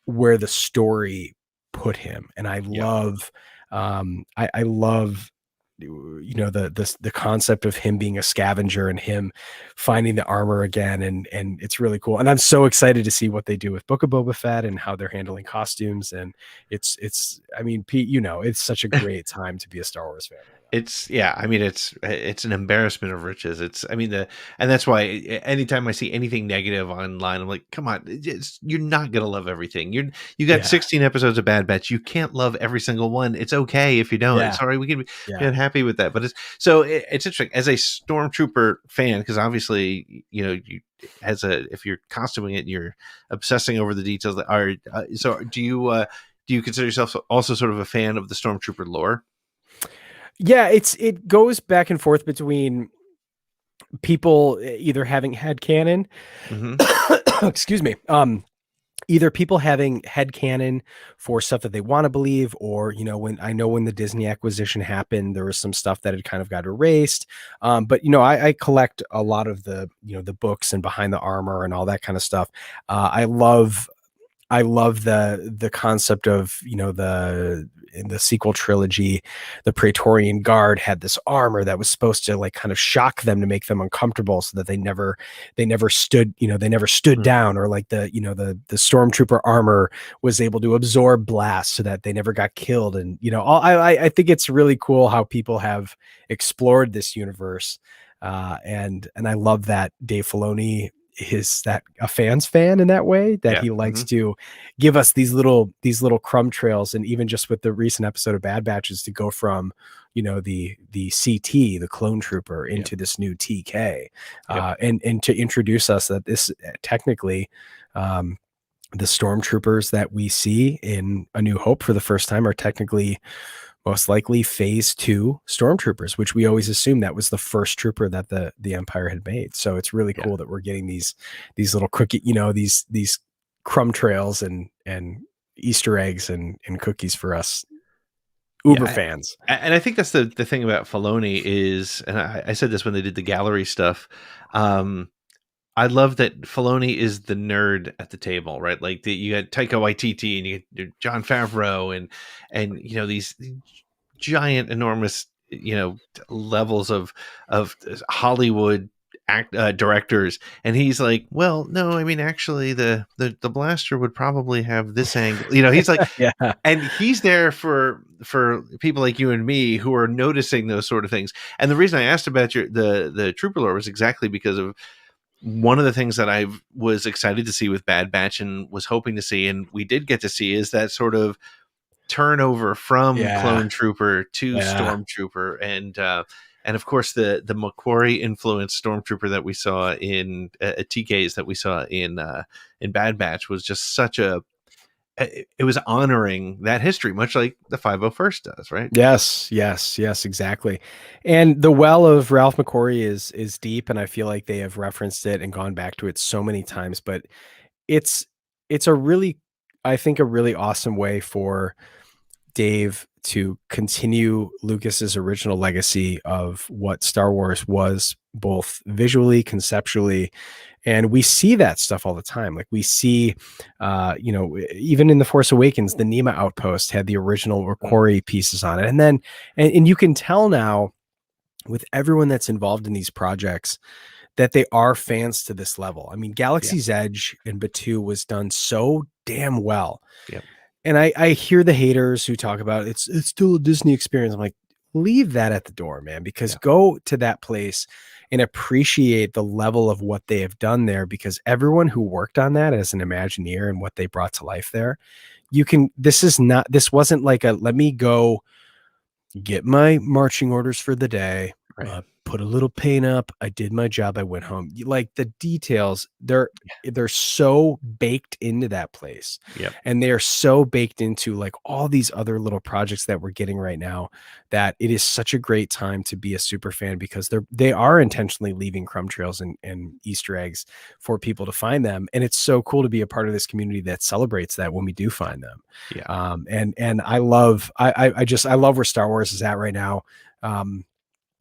where the story put him, and I love I love the concept of him being a scavenger and him finding the armor again, and it's really cool. And I'm so excited to see what they do with Book of Boba Fett and how they're handling costumes. And it's I mean, Pete, it's such a great time to be a Star Wars fan. It's an embarrassment of riches. And that's why anytime I see anything negative online, I'm like, come on, you're not gonna love everything. You got 16 episodes of Bad Batch. You can't love every single one. It's okay if you don't. It's all right. We can get happy with that. But it's interesting as a Stormtrooper fan, because obviously if you're costuming it, you're obsessing over the details that are. So do you consider yourself also sort of a fan of the Stormtrooper lore? Yeah, it goes back and forth between people either having headcanon, excuse me, either people having headcanon for stuff that they want to believe, or when the Disney acquisition happened, there was some stuff that had kind of got erased. But I collect a lot of the the books and behind the armor and all that kind of stuff. I love the concept of in the sequel trilogy, the Praetorian Guard had this armor that was supposed to like kind of shock them to make them uncomfortable, so that they never stood down, or like the Stormtrooper armor was able to absorb blasts so that they never got killed. And I think it's really cool how people have explored this universe, and I love that Dave Filoni is that a fan's fan in that way, that he likes to give us these little crumb trails. And even just with the recent episode of Bad Batches, to go from the CT, the clone trooper, into this new TK, and to introduce us that this technically the Stormtroopers that we see in A New Hope for the first time are technically most likely Phase 2 Stormtroopers, which we always assumed that was the first trooper that the Empire had made. So it's really cool that we're getting these little cookie, these crumb trails and Easter eggs and cookies for us uber fans. And I think that's the thing about Filoni is, and I said this when they did the gallery stuff. I love that Filoni is the nerd at the table, right? Like you got Taika Waititi and you get Jon Favreau and these giant, enormous, levels of Hollywood directors, and he's like, well, no, I mean, actually, the blaster would probably have this angle. He's like, and he's there for people like you and me who are noticing those sort of things. And the reason I asked about the Trooper lore was exactly because of one of the things that I was excited to see with Bad Batch and was hoping to see, and we did get to see, is that sort of turnover from clone trooper to Stormtrooper, and of course the McQuarrie influenced Stormtrooper that we saw in TKs that we saw in Bad Batch was just such a it was honoring that history, much like the 501st does, right? Yes, exactly. And the well of Ralph McQuarrie is deep, and I feel like they have referenced it and gone back to it so many times. But it's a really, I think, a really awesome way for Dave to continue Lucas's original legacy of what Star Wars was, both visually, conceptually, and we see that stuff all the time. Like we see, even in The Force Awakens, the Nema outpost had the original McQuarrie pieces on it, and then and you can tell now with everyone that's involved in these projects that they are fans to this level. I mean, Galaxy's Edge and Batuu was done so damn well. Yep. And I hear the haters who talk about it's still a Disney experience. I'm like, leave that at the door, man, because go to that place and appreciate the level of what they have done there, because everyone who worked on that as an Imagineer and what they brought to life there, this wasn't like let me go get my marching orders for the day, put a little paint up, I did my job, I went home. Like the details, they're so baked into that place. Yep. And they are so baked into like all these other little projects that we're getting right now, that it is such a great time to be a super fan, because they are intentionally leaving crumb trails and Easter eggs for people to find them. And it's so cool to be a part of this community that celebrates that when we do find them. Yeah. And I love where Star Wars is at right now.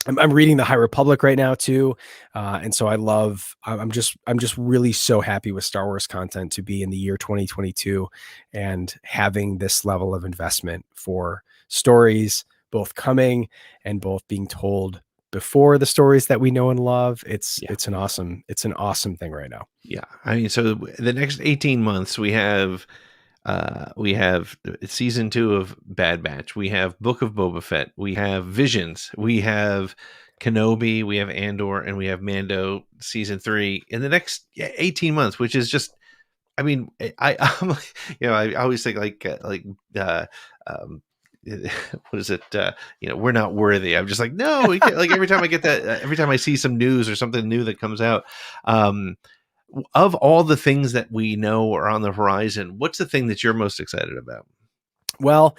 I'm reading the High Republic right now too. And so I'm just really so happy with Star Wars content to be in the year 2022 and having this level of investment for stories, both coming and both being told before the stories that we know and love. It's an awesome thing right now. Yeah. I mean, so the next 18 months we have season 2 of Bad Batch. We have Book of Boba Fett. We have Visions. We have Kenobi. We have Andor, and we have Mando season 3 in the next 18 months, which is just, I mean, I'm like, I always think what is it? We're not worthy. I'm just like, no, we can't. Like every time I get that, every time I see some news or something new that comes out, of all the things that we know are on the horizon, what's the thing that you're most excited about? Well,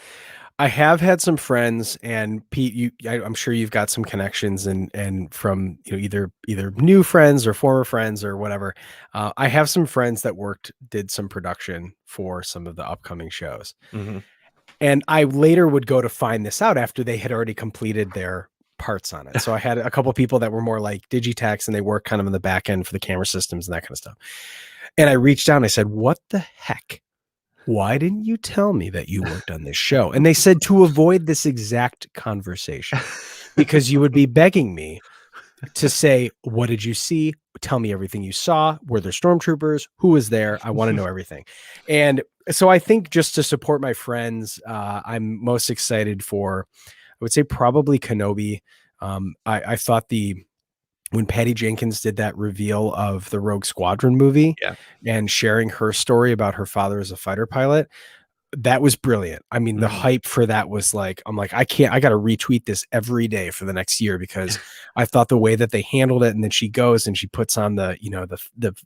I have had some friends, and Pete, I'm sure you've got some connections and from, either new friends or former friends or whatever. I have some friends that did some production for some of the upcoming shows. Mm-hmm. And I later would go to find this out after they had already completed their parts on it. So I had a couple of people that were more like Digitex, and they work kind of in the back end for the camera systems and that kind of stuff. And I reached out and I said, what the heck? Why didn't you tell me that you worked on this show? And they said, to avoid this exact conversation, because you would be begging me to say, what did you see? Tell me everything you saw. Were there stormtroopers? Who was there? I want to know everything. And so I think just to support my friends, I'm most excited for, I would say probably Kenobi. I thought when Patty Jenkins did that reveal of the Rogue Squadron movie and sharing her story about her father as a fighter pilot, that was brilliant. I mean, the hype for that was like, I'm like, I got to retweet this every day for the next year, because I thought the way that they handled it. And then she goes and she puts on the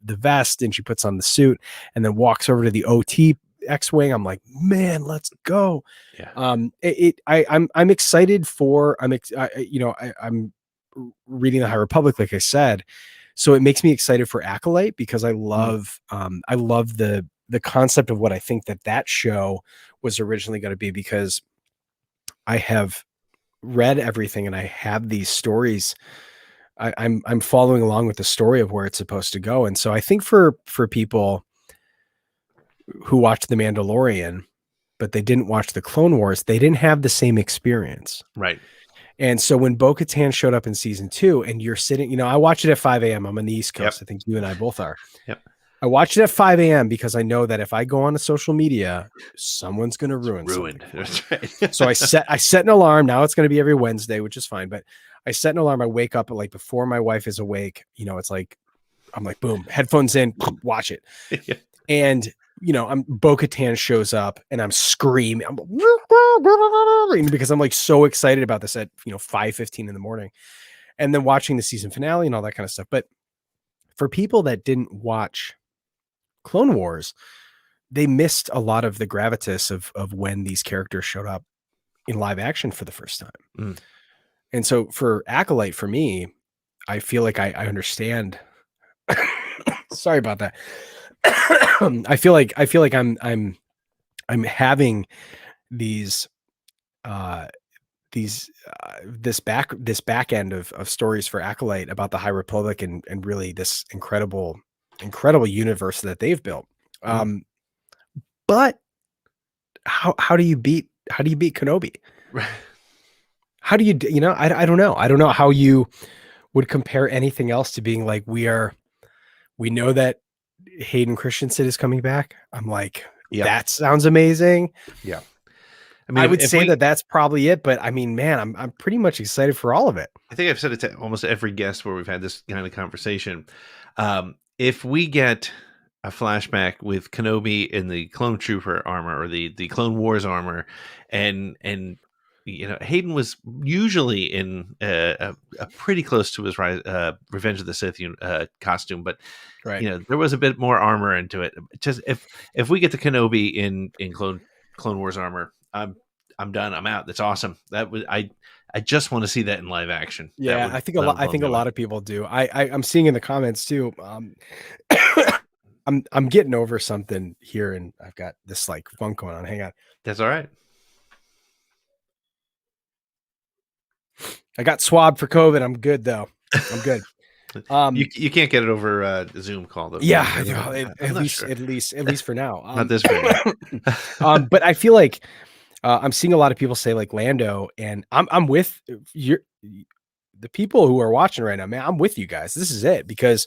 vest, and she puts on the suit, and then walks over to the OT X-Wing. I'm like, man, let's go. Yeah. I'm excited for, I'm reading the High Republic, like I said, so it makes me excited for Acolyte, because I love the concept of what I think that show was originally going to be, because I have read everything and I have these stories. I'm following along with the story of where it's supposed to go. And so I think for people who watched The Mandalorian, but they didn't watch the Clone Wars, they didn't have the same experience. Right. And so when Bo-Katan showed up in season 2, and you're sitting, I watch it at 5 a.m. I'm on the East Coast. Yep. I think you and I both are. Yep. I watch it at 5 a.m. because I know that if I go on to social media, someone's going to ruin That's right. So I set an alarm. Now it's going to be every Wednesday, which is fine. But I set an alarm. I wake up like before my wife is awake. It's like, I'm like, boom, headphones in, watch it. Yeah. And Bo-Katan shows up, and I'm screaming. Because I'm like so excited about this at 5:15 in the morning, and then watching the season finale and all that kind of stuff. But for people that didn't watch Clone Wars, they missed a lot of the gravitas of when these characters showed up in live action for the first time. Mm. And so for Acolyte, for me, I feel like I understand. Sorry about that. I feel like I'm having these this back end of stories for Acolyte about the High Republic and really this incredible universe that they've built. But how do you beat Kenobi? Right. How do you, I don't know. I don't know how you would compare anything else to being like, we know that Hayden Christensen is coming back. I'm like, that sounds amazing. Yeah. I would say that that's probably it, but I mean, man, I'm pretty much excited for all of it. I think I've said it to almost every guest where we've had this kind of conversation. If we get a flashback with Kenobi in the Clone Trooper armor or the Clone Wars armor, and Hayden was usually in a pretty close to his Revenge of the Sith costume, but there was a bit more armor into it. Just if we get the Kenobi in Clone Wars armor, I'm done. I'm out. That's awesome. That was I just want to see that in live action. Yeah, I think a lot of people do. I'm seeing in the comments too. I'm getting over something here, and I've got this like funk going on. Hang on. That's all right. I got swabbed for COVID. I'm good though. I'm good. You can't get it over Zoom call though. Yeah, at least for now. Not this very but I feel like I'm seeing a lot of people say like Lando, and I'm with the people who are watching right now, man. I'm with you guys. This is it, because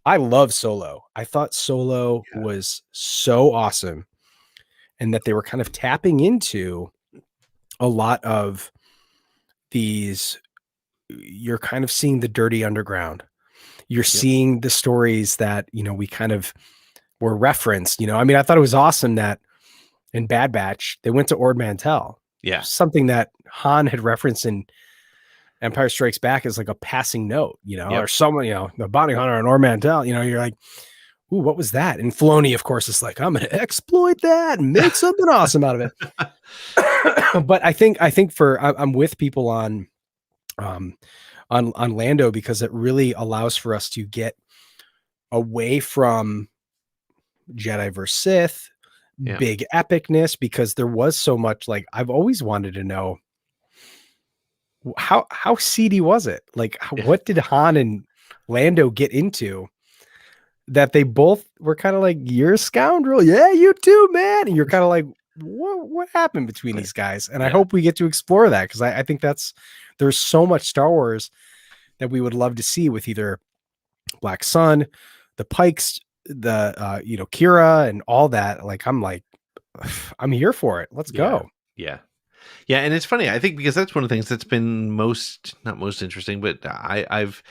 I love Solo. I thought Solo was so awesome, and that they were kind of tapping into a lot of these. You're kind of seeing the dirty underground. You're seeing the stories that, we kind of were referenced, I mean, I thought it was awesome that in Bad Batch, they went to Ord Mantell. Yeah. Something that Han had referenced in Empire Strikes Back as like a passing note, or someone, the bounty hunter on Ord Mantell, you're like, ooh, what was that? And Filoni, of course, is like, I'm going to exploit that and make something awesome out of it. But I think I'm with people on Lando, because it really allows for us to get away from Jedi versus Sith, big epicness, because there was so much. Like, I've always wanted to know how seedy was it? Like, what did Han and Lando get into that they both were kind of like, you're a scoundrel. Yeah, you too, man. And you're kind of like, what happened between these guys? And I hope we get to explore that, because I think there's so much Star Wars that we would love to see with either Black Sun, the Pikes, the Kira, and all that. Like, I'm here for it. Let's go. Yeah. And it's funny, I think, because that's one of the things that's been not most interesting, but I've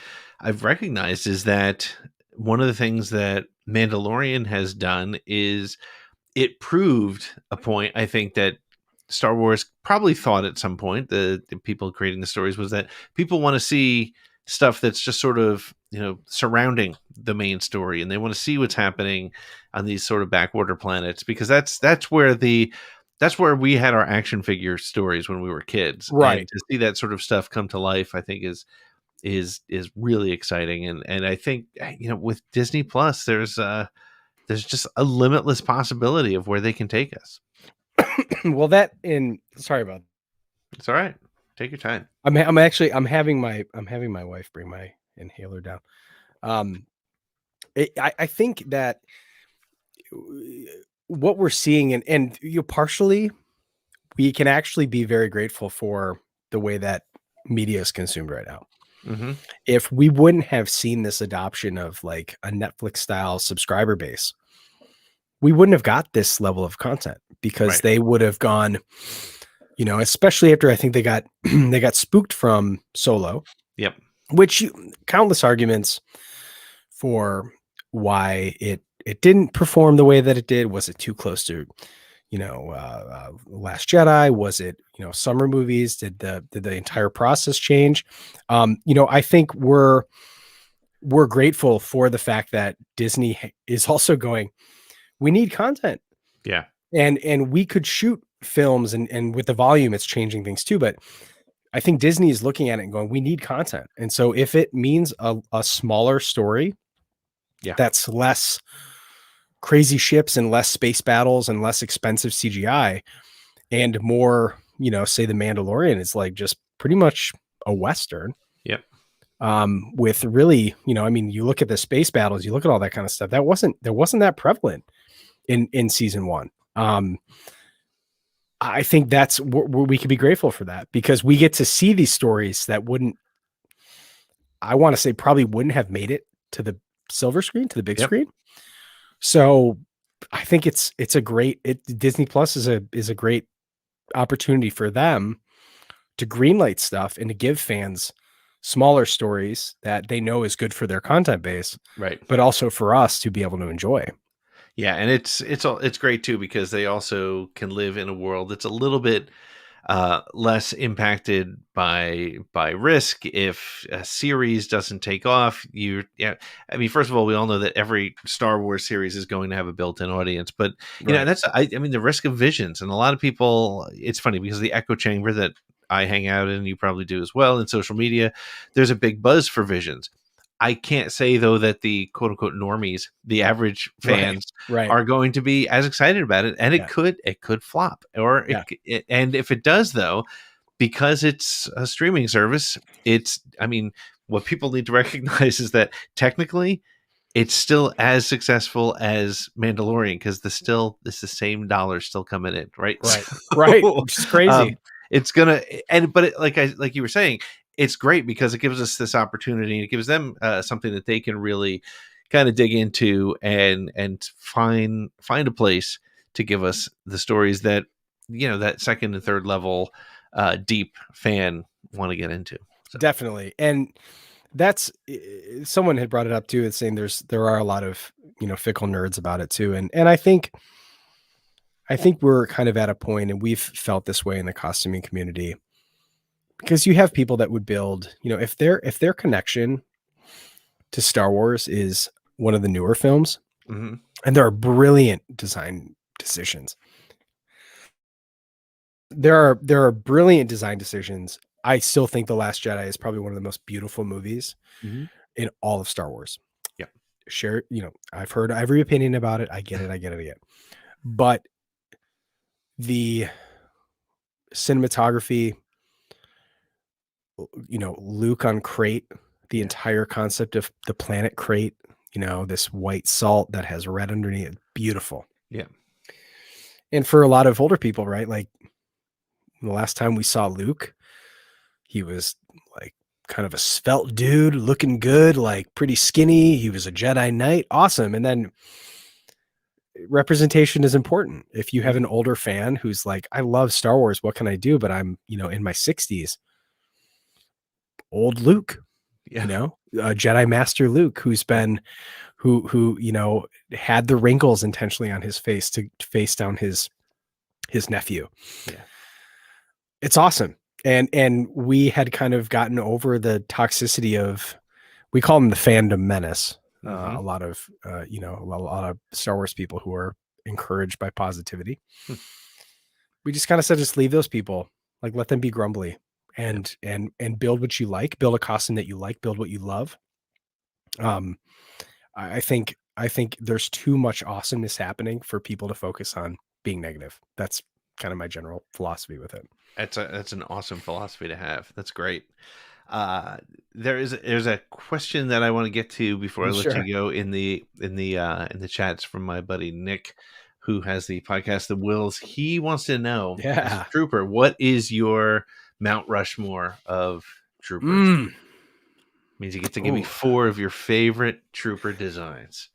recognized is that one of the things that Mandalorian has done is it proved a point, I think, that Star Wars probably thought at some point, the people creating the stories, was that people want to see stuff that's just sort of, surrounding the main story, and they want to see what's happening on these sort of backwater planets, because that's where we had our action figure stories when we were kids. Right. And to see that sort of stuff come to life, I think is really exciting. And I think, with Disney Plus, there's just a limitless possibility of where they can take us. Well, sorry about that. It's all right. Take your time. I'm having my wife bring my inhaler down. I think that what we're seeing, and partially, we can actually be very grateful for the way that media is consumed right now. Mm-hmm. If we wouldn't have seen this adoption of like a Netflix style subscriber base, we wouldn't have got this level of content, because they would have gone, especially after I think they got spooked from Solo. Yep. Which countless arguments for why it didn't perform the way that it did. Was it too close to, Last Jedi? Was it, summer movies? Did the entire process change? I think we're grateful for the fact that Disney is also going, we need content. Yeah. And we could shoot films and with the volume, it's changing things too. But I think Disney is looking at it and going, we need content. And so if it means a smaller story, that's less crazy ships and less space battles and less expensive CGI and more, say The Mandalorian is like just pretty much a Western. Yep. With really, you look at the space battles, you look at all that kind of stuff. There wasn't that prevalent in season 1. I think that's we could be grateful for that because we get to see these stories that probably wouldn't have made it to the silver screen, to the big screen. So I think it's a great, Disney Plus is a great opportunity for them to greenlight stuff and to give fans smaller stories that they know is good for their content base, right? But also for us to be able to enjoy. Yeah, and it's great too because they also can live in a world that's a little bit less impacted by risk if a series doesn't take off. First of all, we all know that every Star Wars series is going to have a built-in audience, but the risk of Visions, and a lot of people, it's funny because the echo chamber that I hang out in, you probably do as well in social media, there's a big buzz for Visions. I can't say though that the quote unquote normies, the average fans, are going to be as excited about it, and it could flop, or and if it does though, because it's a streaming service, what people need to recognize is that technically it's still as successful as Mandalorian because it's the same dollars still coming in, right? Right, which is crazy. It's gonna like you were saying. It's great because it gives us this opportunity. It gives them something that they can really kind of dig into and find a place to give us the stories that that second and third level deep fan want to get into. So. Definitely, and that's someone had brought it up too. It's saying there are a lot of fickle nerds about it too, and I think we're kind of at a point, and we've felt this way in the costuming community. Because you have people that would build, if their connection to Star Wars is one of the newer films, and there are brilliant design decisions. There are brilliant design decisions. I still think The Last Jedi is probably one of the most beautiful movies in all of Star Wars. Yeah. I've heard every opinion about it. I get it. But the cinematography, Luke on Crate, the entire concept of the planet Crate, this white salt that has red underneath, beautiful. Yeah. And for a lot of older people, right? Like the last time we saw Luke, he was like kind of a svelte dude, looking good, like pretty skinny. He was a Jedi Knight. Awesome. And then representation is important. If you have an older fan who's like, I love Star Wars, what can I do? But I'm, in my 60s. Old Luke, Jedi Master Luke, who had the wrinkles intentionally on his face to face down his nephew. Yeah, it's awesome, and we had kind of gotten over the toxicity of, we call them the fandom menace. A lot of a lot of Star Wars people who are encouraged by positivity. We just kind of said, just leave those people, like let them be grumbly. And build what you like, build a costume that you like, build what you love. I think there's too much awesomeness happening for people to focus on being negative. That's kind of my general philosophy with it. That's an awesome philosophy to have. That's great. There's a question that I want to get to before I let you go in the chats from my buddy Nick, who has the podcast The Wills. He wants to know, Trooper, what is your Mount Rushmore of troopers? Means you get to give me 4 of your favorite trooper designs.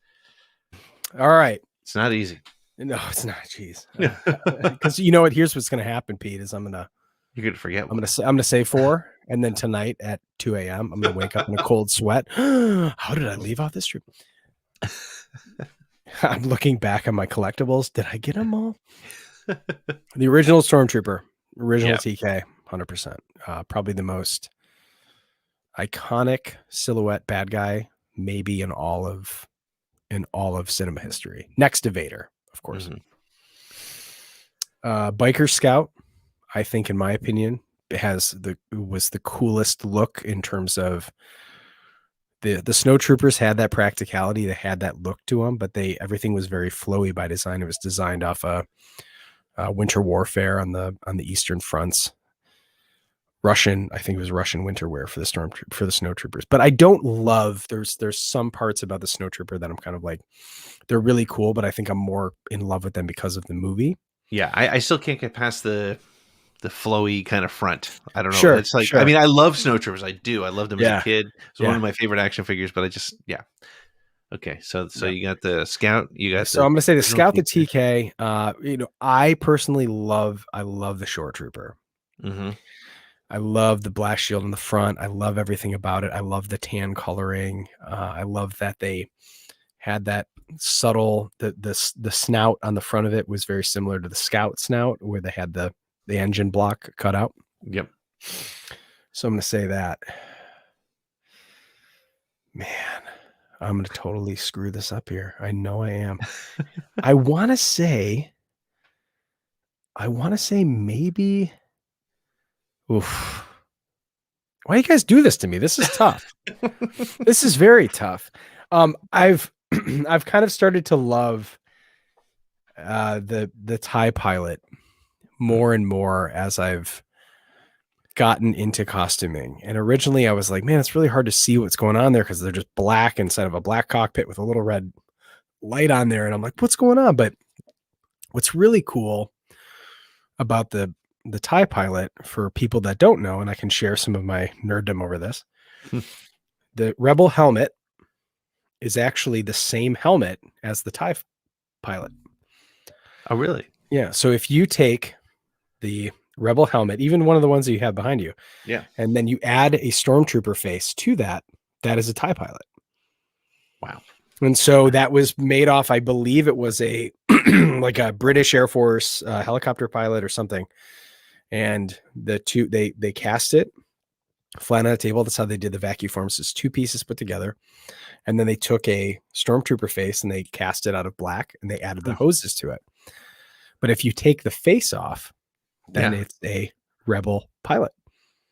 All right. It's not easy. No, it's not. Jeez. Because you know what? Here's what's going to happen, Pete, is you're going to forget. I'm going to say 4. And then tonight at 2 a.m., I'm going to wake up in a cold sweat. How did I leave out this troop? I'm looking back on my collectibles. Did I get them all? The original Stormtrooper, original TK. 100%. Probably the most iconic silhouette bad guy, maybe in all of cinema history. Next to Vader, of course. Biker Scout, I think, in my opinion, was the coolest look in terms of the Snow Troopers had that practicality, they had that look to them, but everything was very flowy by design. It was designed off winter warfare on the eastern fronts. I think it was Russian winter wear for the Snow Troopers. But I don't love, there's some parts about the Snow Trooper that I'm kind of like, they're really cool, but I think I'm more in love with them because of the movie. Yeah, I still can't get past the flowy kind of front. I don't know. Sure, It's like, sure. I mean, I love Snow Troopers. I do. I loved them as Yeah. a kid. It's Yeah. one of my favorite action figures, but yeah. Okay. So you got the Scout, I'm going to say the original Scout, the TK, I personally love the Shore Trooper. Mm-hmm. I love the black shield in the front. I love everything about it. I love the tan coloring. I love that they had that subtle, the snout on the front of it was very similar to the Scout snout where they had the engine block cut out. Yep. So I'm going to say that. Man, I'm going to totally screw this up here. I know I am. I want to say maybe. Oof. Why do you guys do this to me? This is tough. This is very tough. I've kind of started to love the TIE Pilot more and more as I've gotten into costuming. And originally I was like, man, it's really hard to see what's going on there because they're just black inside of a black cockpit with a little red light on there. And I'm like, what's going on? But what's really cool about the TIE Pilot, for people that don't know, and I can share some of my nerddom over this, the Rebel helmet is actually the same helmet as the TIE Pilot. Oh, really? Yeah. So if you take the Rebel helmet, even one of the ones that you have behind you, yeah, and then you add a Stormtrooper face to that, that is a TIE Pilot. Wow. And so that was made off, I believe it was a like a British Air Force helicopter pilot or something. And the two, they cast it flat on a table. That's how they did the vacuum forms. It's two pieces put together. And then they took a Stormtrooper face and they cast it out of black and they added the hoses to it. But if you take the face off, then it's a Rebel pilot.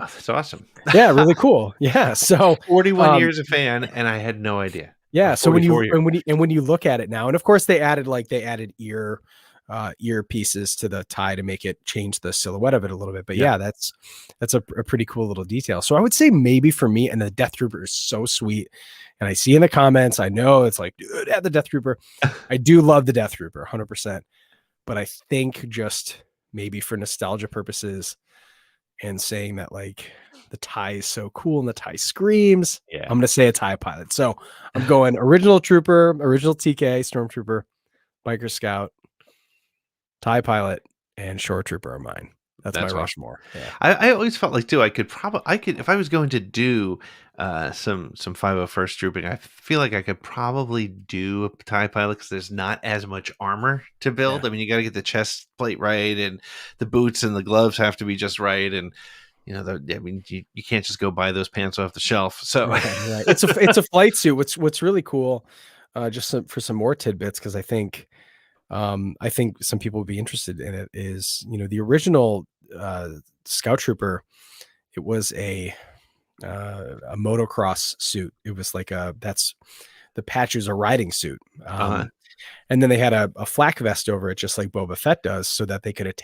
Oh, that's awesome. Yeah, really cool. Yeah. So 41 years a fan, and I had no idea. Yeah. So when you years. when you look at it now, and of course they added ear pieces to the tie to make it change the silhouette of it a little bit. But yeah, that's a pretty cool little detail. So I would say maybe for me, and the Death Trooper is so sweet. And I see in the comments, I know it's like, dude, add the Death Trooper. I do love the Death Trooper 100%. But I think just maybe for nostalgia purposes and saying that like the tie is so cool and the tie screams, I'm going to say a TIE Pilot. So I'm going original Trooper, original TK, Stormtrooper, Biker Scout, TIE Pilot, and Shore Trooper are mine. That's my awesome. Rushmore. Yeah. I always felt like too, I could if I was going to do some 501st trooping, I feel like I could probably do a TIE Pilot because there's not as much armor to build. I mean, you got to get the chest plate right, and the boots and the gloves have to be just right, and you can't just go buy those pants off the shelf. So right. It's a flight suit. What's really cool, for some more tidbits, because I think some people would be interested in it, is the original Scout Trooper, it was a motocross suit. It was like that's the patches, a riding suit. And then they had a flak vest over it, just like Boba Fett does, so that they could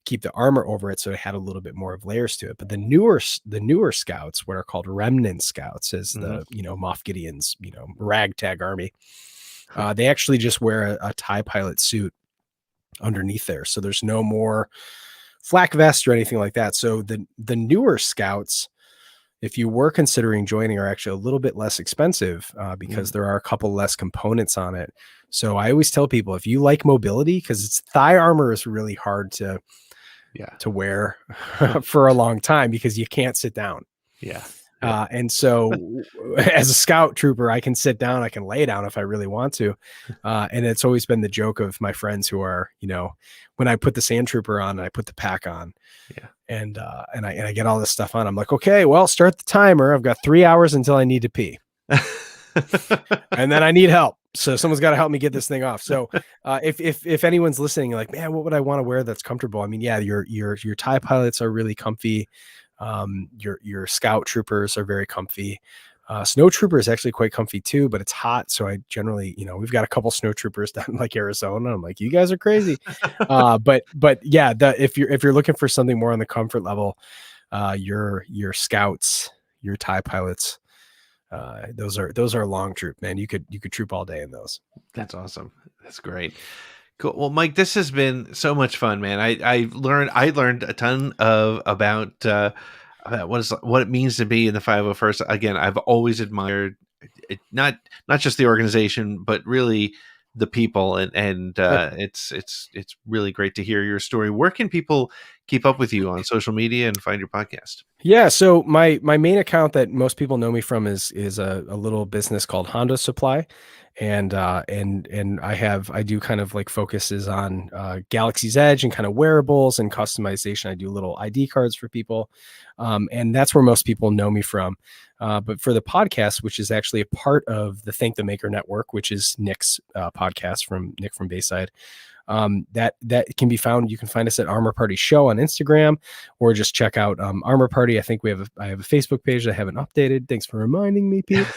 keep the armor over it, so it had a little bit more of layers to it. But the newer Scouts, what are called Remnant Scouts, is the Moff Gideon's ragtag army. They actually just wear a TIE Pilot suit underneath there, so there's no more flak vest or anything like that. So the newer Scouts, if you were considering joining, are actually a little bit less expensive because there are a couple less components on it. So I always tell people, if you like mobility, because thigh armor is really hard to wear for a long time because you can't sit down. Yeah. And so as a Scout Trooper, I can sit down, I can lay down if I really want to. And it's always been the joke of my friends who are, when I put the Sand Trooper on and I put the pack on, and I get all this stuff on, I'm like, okay, well, start the timer. I've got 3 hours until I need to pee. And then I need help. So someone's got to help me get this thing off. So if anyone's listening, you're like, man, what would I want to wear that's comfortable? I mean, yeah, your TIE pilots are really comfy. Your scout troopers are very comfy. Snow trooper is actually quite comfy too, but it's hot. So I generally, we've got a couple snow troopers down in like Arizona. I'm like, you guys are crazy. But yeah, if you're looking for something more on the comfort level, your scouts, your TIE pilots, those are long troop, man. You could troop all day in those. That's awesome. That's great. Cool. Well, Mike, this has been so much fun, man. I learned a ton about what it means to be in the 501st. Again, I've always admired it, not just the organization, but really the people, and it's really great to hear your story. Where can people keep up with you on social media and find your podcast? Yeah, so my main account that most people know me from is a little business called Hondo Supply, and I do kind of like focuses on Galaxy's Edge and kind of wearables and customization. I do little ID cards for people, and that's where most people know me from. But for the podcast, which is actually a part of the Thank the Maker Network, which is Nick's podcast from Nick from Bayside, that can be found. You can find us at Armor Party Show on Instagram, or just check out Armor Party. I think I have a Facebook page that I haven't updated. Thanks for reminding me, Pete.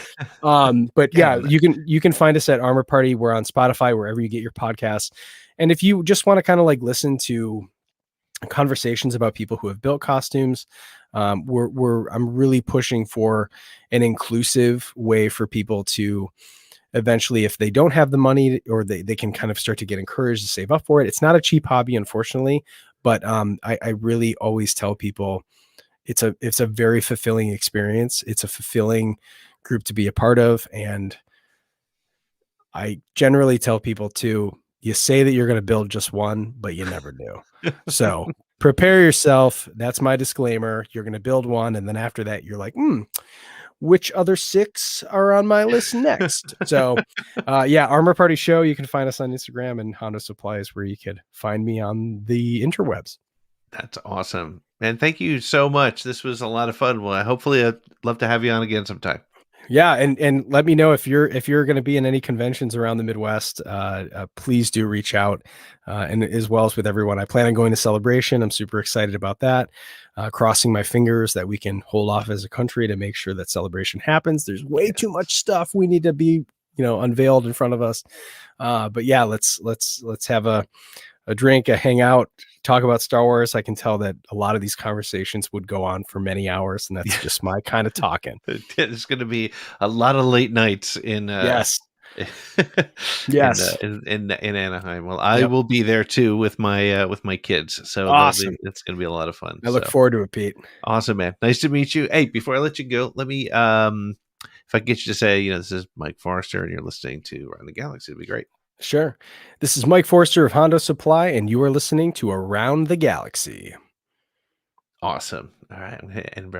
But yeah, you can find us at Armor Party. We're on Spotify, wherever you get your podcasts. And if you just want to kind of like listen to conversations about people who have built costumes, I'm really pushing for an inclusive way for people to eventually, if they don't have the money, or they can kind of start to get encouraged to save up for it. It's not a cheap hobby, unfortunately, but I really always tell people it's a very fulfilling experience. It's a fulfilling group to be a part of. And I generally tell people too, you say that you're going to build just one, but you never do. So prepare yourself. That's my disclaimer. You're going to build one. And then after that, you're like, which other 6 are on my list next? So yeah, Armor Party Show. You can find us on Instagram, and Hondo Supply is where you could find me on the interwebs. That's awesome. Man, thank you so much. This was a lot of fun. Well, hopefully I'd love to have you on again sometime. Yeah, and let me know if you're going to be in any conventions around the Midwest. Please do reach out, and as well as with everyone. I plan on going to Celebration. I'm super excited about that. Crossing my fingers that we can hold off as a country to make sure that Celebration happens. There's way too much stuff we need to be, unveiled in front of us. But yeah, let's have a drink, a hangout, talk about Star Wars. I can tell that a lot of these conversations would go on for many hours, and that's just my kind of talking. There's going to be a lot of late nights in yes. in Anaheim. Well, I will be there too with my kids. So awesome. It's going to be a lot of fun. I look forward to it, Pete. Awesome, man. Nice to meet you. Hey, before I let you go, let me if I could get you to say, this is Mike Forrester, and you're listening to Around the Galaxy, it'd be great. Sure. This is Mike Forrester of Hondo Supply, and you are listening to Around the Galaxy. Awesome. All right. I'm going to end